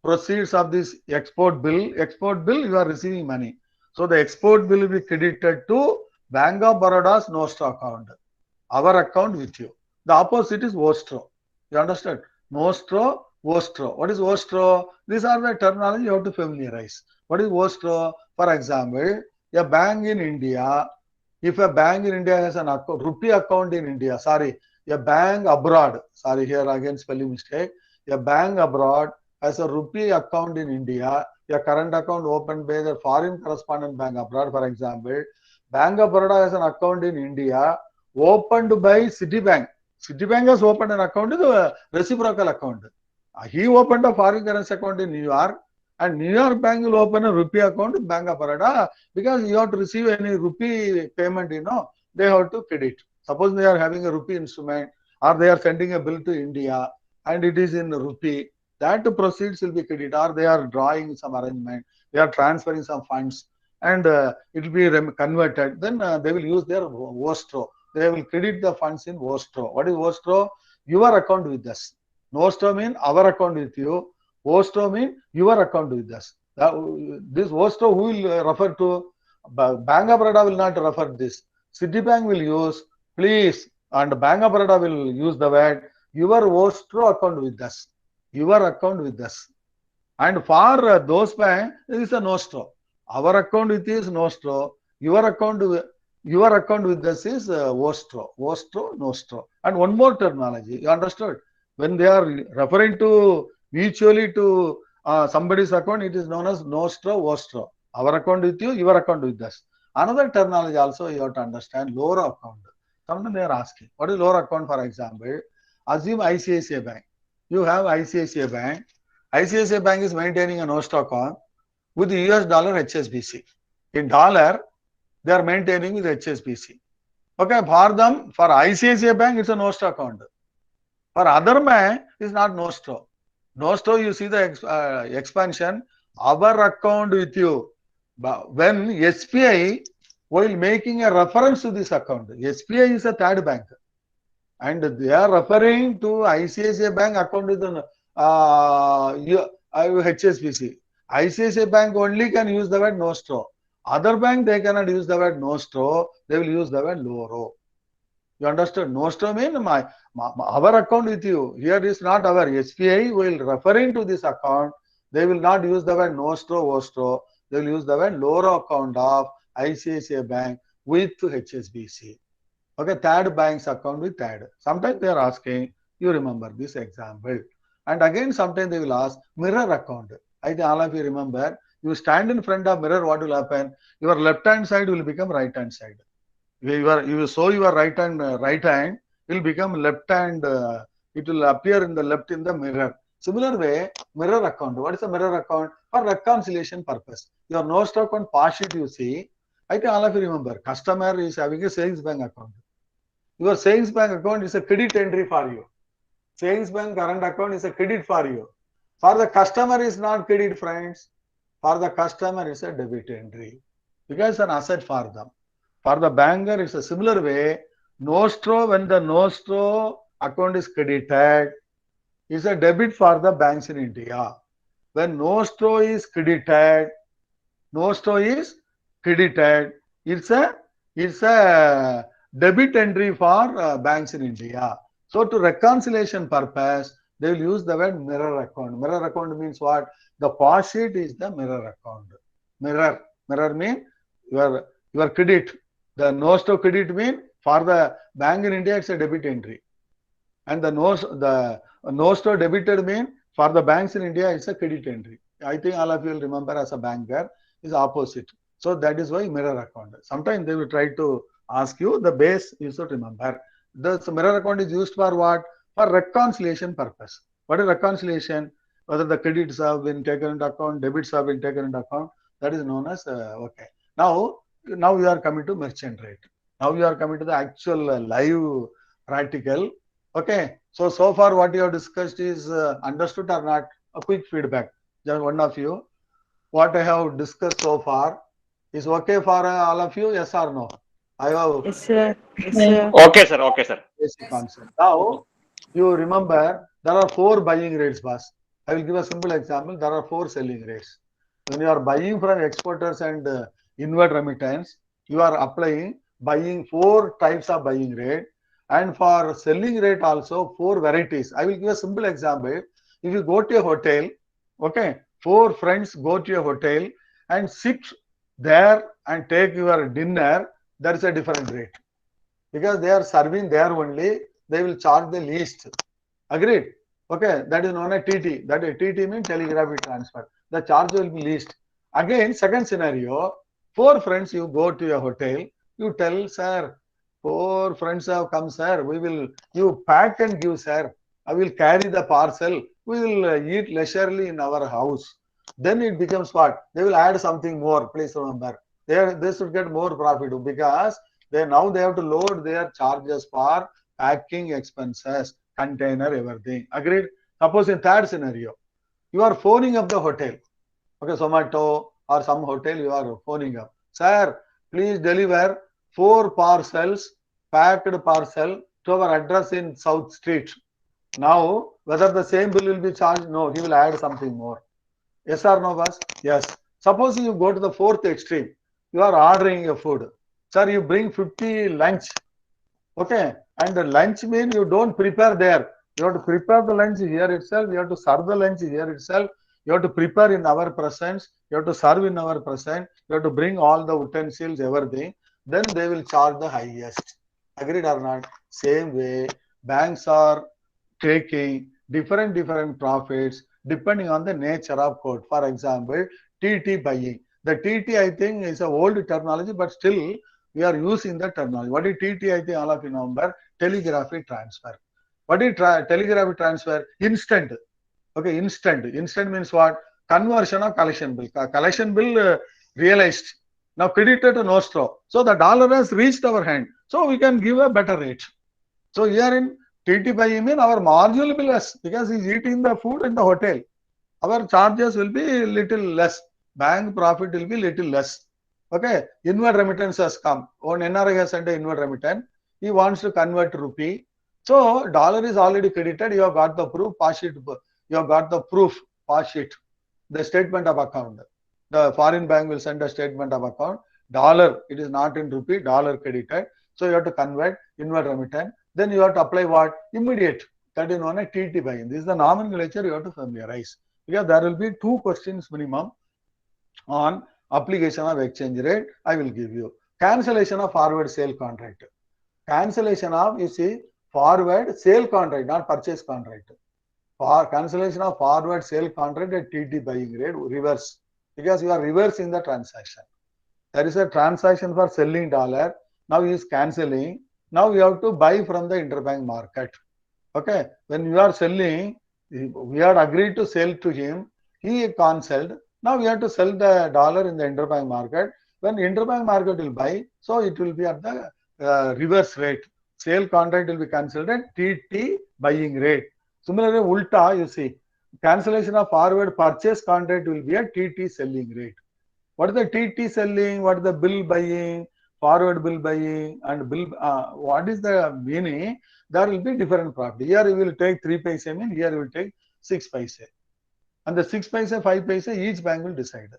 proceeds of this export bill. Export bill, you are receiving money. So the export bill will be credited to Bank of Baroda's Nostro account. Our account with you. The opposite is Vostro. You understand? Nostro, Vostro. What is Vostro? These are the terminology you have to familiarize. What is Vostro? For example, a bank in India If a bank in India has an account, rupee account in India, sorry, a bank abroad, sorry, here again spelling mistake, a bank abroad has a rupee account in India, a current account opened by the foreign correspondent bank abroad, for example, Bank of Baroda has an account in India opened by Citibank. Citibank has opened an account, the reciprocal account. He opened a foreign currency account in New York, and New York Bank will open a rupee account in Bank of Baroda, because you have to receive any rupee payment, they have to credit. Suppose they are having a rupee instrument, or they are sending a bill to India and it is in rupee, that proceeds will be credit, or they are drawing some arrangement, they are transferring some funds, and it will be converted. Then they will use their Vostro. They will credit the funds in Vostro. What is Vostro? Your account with us. Nostro means our account with you. Vostro means your account with us. This Vostro who will refer to? Bank of Baroda will not refer this. Citibank will use, please, and Bank of Baroda will use the word, your Vostro account with us. Your account with us. And for those banks, it is a Nostro. Our account with is Nostro. Your account with us is Vostro. Vostro, Nostro. And one more terminology. You understood? When they are referring to mutually to somebody's account, it is known as Nostro, Vostro. Our account with you, your account with us. Another terminology also you have to understand, lower account. Sometimes they are asking, what is lower account, for example? Assume ICICI Bank. You have ICICI Bank. ICICI Bank is maintaining a Nostro account with the US dollar HSBC. In dollar, they are maintaining with HSBC. Okay, for them, for ICICI Bank, it's a Nostro account. For other bank, it's not Nostro. Nostro, you see the expansion, our account with you. But when SBI, while making a reference to this account, SBI is a third bank. And they are referring to ICICI Bank account with HSBC. ICICI Bank only can use the word Nostro. Other bank, they cannot use the word Nostro. They will use the word Loro. You understand? Nostro means our account with you. Here is not our. SBI will referring to this account. They will not use the word Nostro, Vostro. They will use the word Loro account of ICICI Bank with HSBC. Okay, third bank's account with third. Sometimes they are asking, you remember this example. And again, sometimes they will ask mirror account. I think all of you remember, you stand in front of mirror, what will happen? Your left hand side will become right hand side. You will show your right hand will become left hand, it will appear in the left in the mirror. Similar way, mirror account. What is a mirror account? For reconciliation purpose. Your Nostro account pass sheet you see, I think all of you remember, customer is having a savings bank account. Your savings bank account is a credit entry for you. Savings bank current account is a credit for you. For the customer is not credit, friends. For the customer is a debit entry. Because it's an asset for them. For the banker, it's a similar way. Nostro, when the Nostro account is credited, is a debit for the banks in India. When Nostro is credited, it's a debit entry for banks in India. So to reconciliation purpose, they will use the word mirror account. Mirror account means what? The pass sheet is the mirror account. Mirror means your credit. The Nostro credit means for the bank in India, it's a debit entry. And the Nostro debited means for the banks in India, it's a credit entry. I think all of you will remember as a banker is opposite. So that is why mirror account. Sometimes they will try to ask you, the base you should remember. The mirror account is used for what? For reconciliation purpose. What is reconciliation? Whether the credits have been taken into account, debits have been taken into account, that is known as okay. Now we are coming to merchant rate. Now we are coming to the actual live practical. Okay. So far what you have discussed is understood or not? A quick feedback. Just one of you. What I have discussed so far is okay for all of you? Yes or no? I have. Yes, sir. Yes, sir. Okay, sir. Okay, sir. Basic concept. Now you remember there are 4 buying rates, boss. I will give a simple example. There are 4 selling rates. When you are buying from exporters and inward remittance, you are buying 4 types of buying rate, and for selling rate also 4 varieties. I will give a simple example. If you go to a hotel, okay, 4 friends go to a hotel and sit there and take your dinner, there is a different rate. Because they are serving there only, they will charge the least. Agreed? Okay, that is known as TT. That is TT means telegraphic transfer. The charge will be least. Again, second scenario, 4 friends you go to a hotel, you tell, sir, 4 friends have come, sir. You pack and give, sir. I will carry the parcel. We will eat leisurely in our house. Then it becomes what? They will add something more. Please remember. They should get more profit because now they have to load their charges for packing expenses, container, everything. Agreed? Suppose in third scenario, you are phoning up the hotel. Okay, Zomato or some hotel you are phoning up. Sir, please deliver 4 parcels, packed parcel to our address in South Street. Now, whether the same bill will be charged? No, he will add something more. Yes or no, boss? Yes. Suppose you go to the fourth extreme. You are ordering a food. Sir, you bring 50 lunch. Okay. And the lunch means you don't prepare there. You have to prepare the lunch here itself. You have to serve the lunch here itself. You have to prepare in our presence. You have to serve in our presence. You have to bring all the utensils, everything. Then they will charge the highest. Agreed or not? Same way, banks are taking different profits depending on the nature of code. For example, TT buying. The TT, I think, is an old terminology, but still we are using the terminology. What is TT? I think all of you know, telegraphic transfer. What is telegraphic transfer? Instant. Okay, instant. Instant means what? Conversion of collection bill. Collection bill realized. Now credited to nostro. So the dollar has reached our hand. So we can give a better rate. So here in TT by mean our margin will be less because he's eating the food in the hotel. Our charges will be little less. Bank profit will be little less. Okay. Inward remittance has come. One NRI has sent an inward remittance. He wants to convert to rupee. So dollar is already credited. You have got the proof. Pass it. You have got the proof. Pass it. The statement of account. The foreign bank will send a statement of account. Dollar. It is not in rupee. Dollar credited. So you have to convert inward remittance. Then you have to apply what? Immediate. That is known as TT buy-in. This is the nomenclature you have to familiarize. Because there will be 2 questions minimum on application of exchange rate. I will give you. Cancellation of forward sale contract. Cancellation of, you see, forward sale contract, not purchase contract. For cancellation of forward sale contract at TT buying rate, reverse. Because you are reversing the transaction. There is a transaction for selling dollar. Now he is cancelling. Now you have to buy from the interbank market. Okay. When you are selling, we had agreed to sell to him. He cancelled. Now we have to sell the dollar in the interbank market. When interbank market will buy, so it will be at the reverse rate. Sale contract will be cancelled at TT buying rate. Similarly, ulta, you see, cancellation of forward purchase contract will be at TT selling rate. What is the TT selling? What is the bill buying? Forward bill buying and bill, what is the meaning? There will be different profit. Here you will take 3 paise mean, here you will take 6 paise. And the 6 paise, 5 paise, each bank will decide.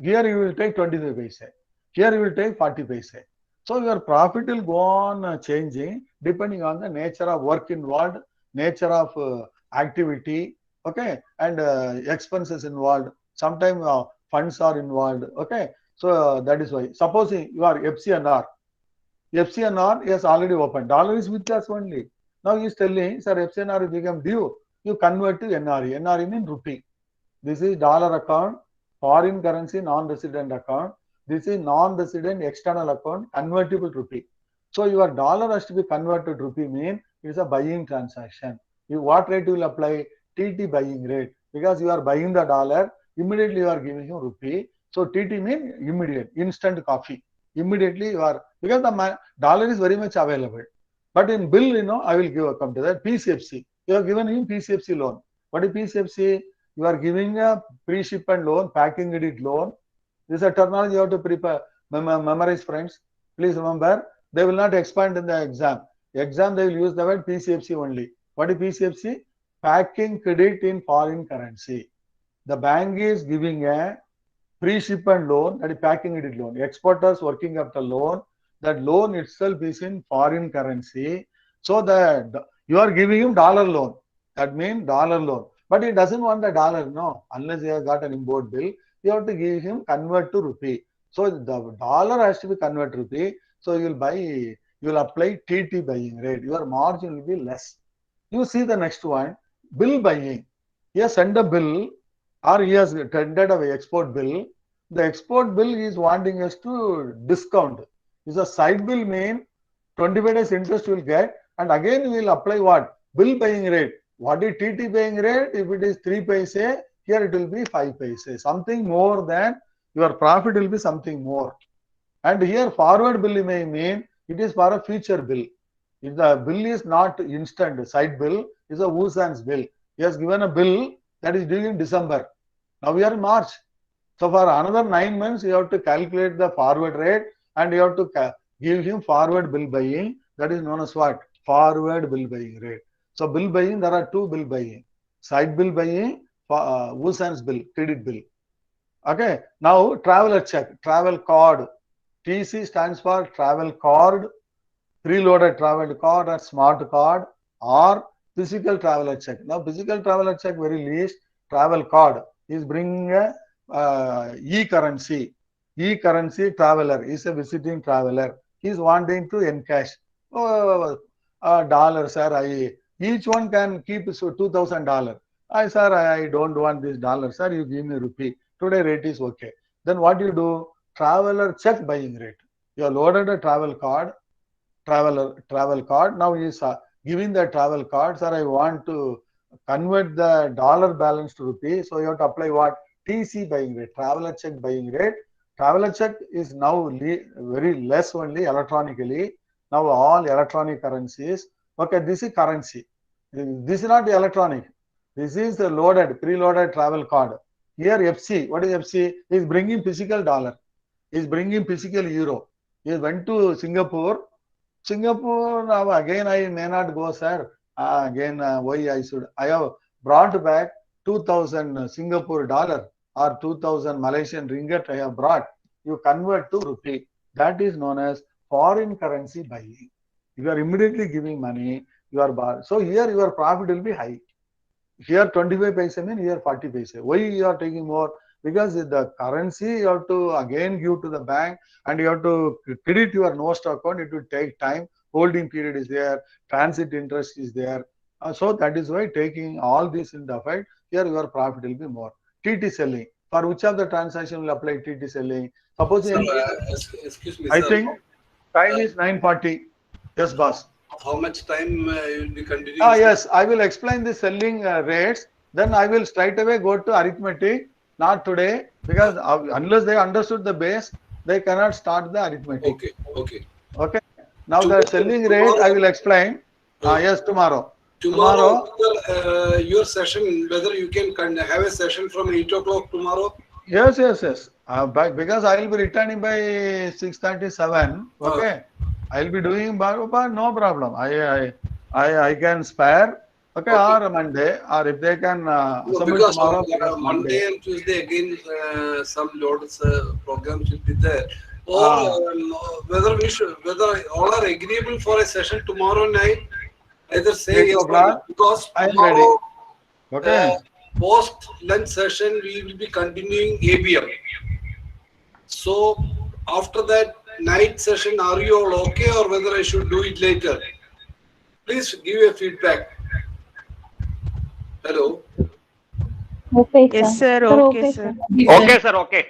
Here you will take 25 paise. Here you will take 40 paise. So your profit will go on changing depending on the nature of work involved, nature of activity, okay, and expenses involved. Sometimes funds are involved, okay. So that is why. Supposing you are FCNR. FCNR is already open. Dollar is with us only. Now he is telling, sir, FCNR become due. You convert to NRE. NRE means rupee. This is dollar account, foreign currency non-resident account. This is non-resident external account, convertible rupee. So your dollar has to be converted to rupee mean it is a buying transaction. What rate you will apply? TT buying rate. Because you are buying the dollar, immediately you are giving him rupee. So TT means immediate, instant coffee. Immediately you are, because the dollar is very much available. But in bill, I will come to that. PCFC. You have given him PCFC loan. What is PCFC? You are giving a pre-shipment loan, packing credit loan. This is a terminology you have to prepare, memorize, friends. Please remember, they will not expand in the exam. Exam, they will use the word PCFC only. What is PCFC? Packing credit in foreign currency. The bank is giving a pre-shipment loan, that is packing credit loan. Exporters working capital loan, that loan itself is in foreign currency. So that you are giving him dollar loan. That means dollar loan. But he doesn't want the dollar, no. Unless he has got an import bill, you have to give him convert to rupee. So the dollar has to be converted to rupee. So you will apply TT buying rate. Your margin will be less. You see the next one, bill buying. He has sent a bill or he has tendered away export bill. The export bill is wanting us to discount. Is a side bill mean 25 days interest will get, and again we will apply what? Bill buying rate. What is TT buying rate? If it is 3 paise, here it will be 5 paise. Something more than your profit will be something more. And here forward bill may mean it is for a future bill. If the bill is not instant, side bill is a Wusan's bill. He has given a bill that is due in December. Now we are in March. So for another 9 months, you have to calculate the forward rate and you have to give him forward bill buying. That is known as what? Forward bill buying rate. So bill buying, there are two bill buying. Side bill buying, Wusan's bill, credit bill. Okay. Now traveler check, travel card. TC stands for travel card, preloaded travel card or smart card, or physical traveler check. Now physical traveler check, very least, travel card is bringing a e-currency. E-currency traveler is a visiting traveler. He is wanting to encash. Dollar, sir. Each one can keep $2,000. Sir, I don't want this dollar, sir. You give me rupee. Today rate is okay. Then what you do? Traveler check buying rate. You have loaded a travel card. Travel card. Now he is giving the travel card. Sir, I want to convert the dollar balance to rupee. So you have to apply what? TC buying rate, traveler check buying rate. Traveler check is now very less only electronically. Now all electronic currencies. Okay, this is currency. This is not electronic. This is the loaded, preloaded travel card. Here FC, what is FC? He is bringing physical dollar. He is bringing physical euro. He went to Singapore. Singapore, now again I may not go, sir. Why I should? I have brought back 2,000 Singapore dollar or 2,000 Malaysian ringgit I have brought. You convert to rupee. That is known as foreign currency buying. You are immediately giving money. You are so here your profit will be high. Here 25 paise mean here 40 paise. Why you are taking more? Because the currency you have to again give to the bank and you have to credit your NOST account. It will take time. Holding period is there. Transit interest is there. So that is why taking all this into effect, here your profit will be more. TT selling. For which of the transaction will apply TT selling? Suppose excuse me, I sir. think time is 9:40. Yes, boss. How much time you will be continuing? Yes, I will explain the selling rates. Then I will straight away go to arithmetic. Not today, because unless they understood the base, they cannot start the arithmetic. Okay. Now the selling rate I will explain. Yes, tomorrow. Tomorrow, your session, whether you can have a session from 8 o'clock tomorrow? Yes. Because I will be returning by 6:37. Okay. I will be doing but no problem. I can spare. Okay, or Monday, or if they can because tomorrow, Monday and Tuesday again some loads programs will be there. Or whether all are agreeable for a session tomorrow night, either say yes or no, because tomorrow, okay, post lunch session we will be continuing ABM. So after that night session, are you all okay, or whether I should do it later? Please give a feedback. Hello. Okay, Yes, sir. sir. Okay, sir. Okay, sir. Okay.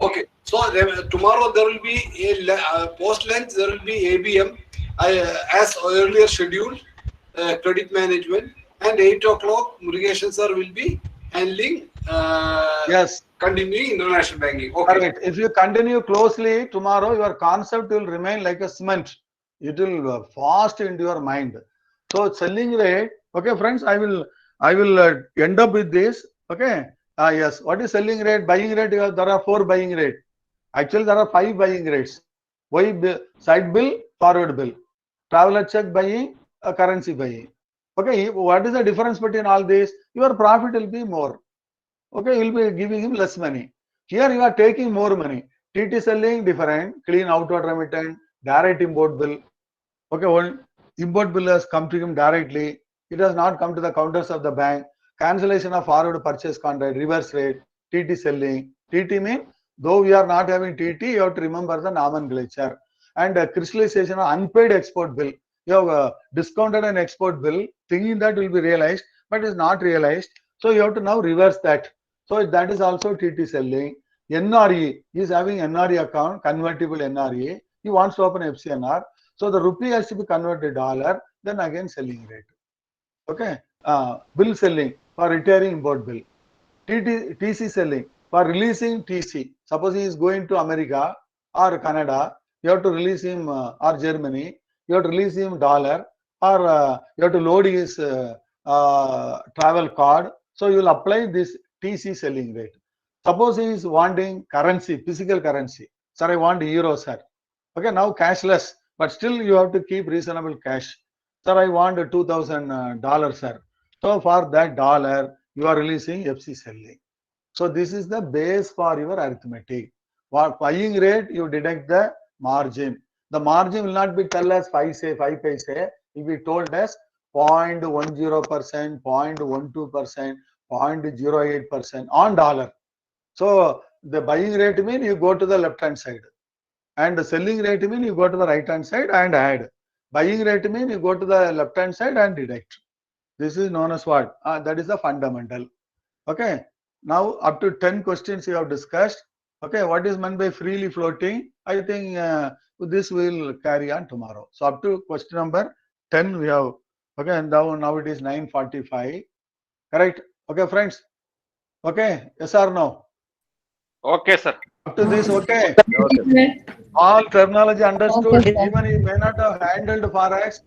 Okay. So tomorrow there will be a post lunch. There will be ABM as earlier scheduled, credit management, and 8 o'clock Murugesan sir will be handling. Yes. Continuing international banking. Okay. Correct. If you continue closely tomorrow, your concept will remain like a cement. It will fast into your mind. So selling rate. Okay, friends. I will end up with this. Okay. Yes. What is selling rate? Buying rate? There are 4 buying rate. Actually, there are 5 buying rates. Why? Side bill, forward bill, traveler check buying, currency buying. Okay. What is the difference between all this? Your profit will be more. Okay. You will be giving him less money. Here you are taking more money. TT selling different. Clean outward remittance, direct import bill. Okay. One import bill has come to him directly. It has not come to the counters of the bank. Cancellation of forward purchase contract, reverse rate, TT selling. TT means, though we are not having TT, you have to remember the nomenclature. and crystallization of unpaid export bill. You have discounted an export bill, thinking that will be realized, but is not realized. So you have to now reverse that. So that is also TT selling. NRE, he is having NRE account, convertible NRE. He wants to open FCNR. So the rupee has to be converted to dollar, then again selling rate. Okay. Bill selling for retiring import bill. TC selling for releasing TC. Suppose he is going to America or Canada, you have to release him or Germany, you have to release him dollar, or you have to load his travel card. So you will apply this TC selling rate. Suppose he is wanting currency, physical currency. Sir, I want euro, sir. Okay, now cashless, but still you have to keep reasonable cash. Sir, I want $2,000, sir. So for that dollar, you are releasing FC selling. So this is the base for your arithmetic. For buying rate, you deduct the margin. The margin will not be tell us 5 paise. It will be told as 0.10%, 0.12%, 0.08% on dollar. So the buying rate means you go to the left hand side, and the selling rate means you go to the right hand side and add. Buying rate means you go to the left hand side and deduct. This is known as what? That is the fundamental. Okay. Now up to 10 questions you have discussed. Okay. What is meant by freely floating? I think this will carry on tomorrow. So up to question number 10 we have. Okay. And now it is 9:45. Correct. Okay, friends. Okay. Yes or no? Okay, sir. Up to this, okay. All terminology understood. Okay, sir. Even you may not have handled Forex,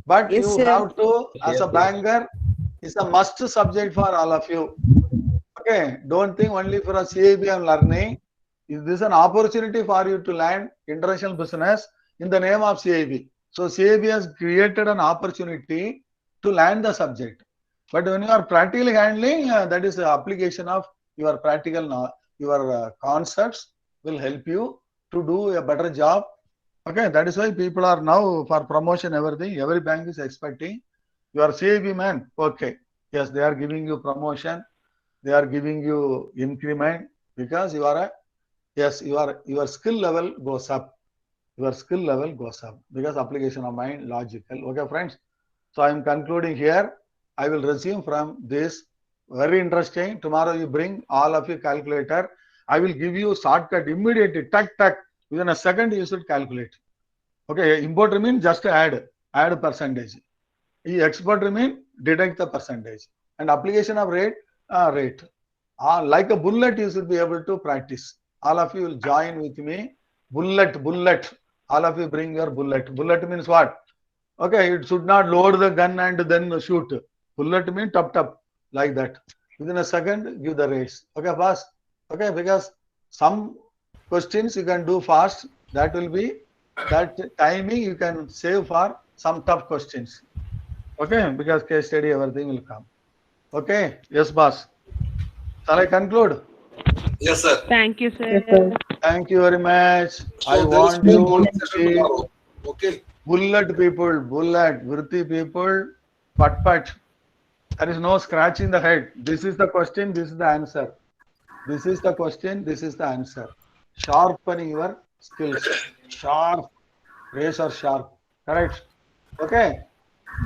but Yes, you sir. have to, as a banker, it's a must subject for all of you. Okay, don't think only for a CIB I'm learning. This is an opportunity for you to learn international business in the name of CIB. So CIB has created an opportunity to learn the subject. But when you are practically handling, that is the application of your practical your concepts will help you to do a better job. Okay, that is why people are now for promotion, everything. Every bank is expecting you are CIB man. Okay, yes, they are giving you promotion, they are giving you increment because you are a your skill level goes up. Your skill level goes up because application of mind logical. Okay, friends. So I am concluding here. I will resume from this. Very interesting. Tomorrow you bring all of your calculator. I will give you shortcut immediately. Tuck. Within a second you should calculate. Okay. Import means just add percentage. Export means deduct the percentage. And application of rate. Like a bullet you should be able to practice. All of you will join with me. Bullet. All of you bring your bullet. Bullet means what? Okay, it should not load the gun and then shoot. Bullet means top, like that. Within a second, give the rates. Okay, fast. Okay, because some questions you can do fast. That will be that timing you can save for some tough questions. Okay, because case study, everything will come. Okay, yes, boss. Shall I conclude? Yes, sir. Thank you, sir. Yes, sir. Thank you very much. So I there is want no you bonus to session see tomorrow. Okay. bullet people, Vritti people, pat. There is no scratching the head. This is the question, this is the answer. This is the question, this is the answer. Sharpening your skills. Sharp, razor sharp. Correct? Okay.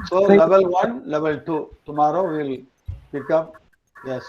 So level 1, level 2. Tomorrow we will pick up. Yes.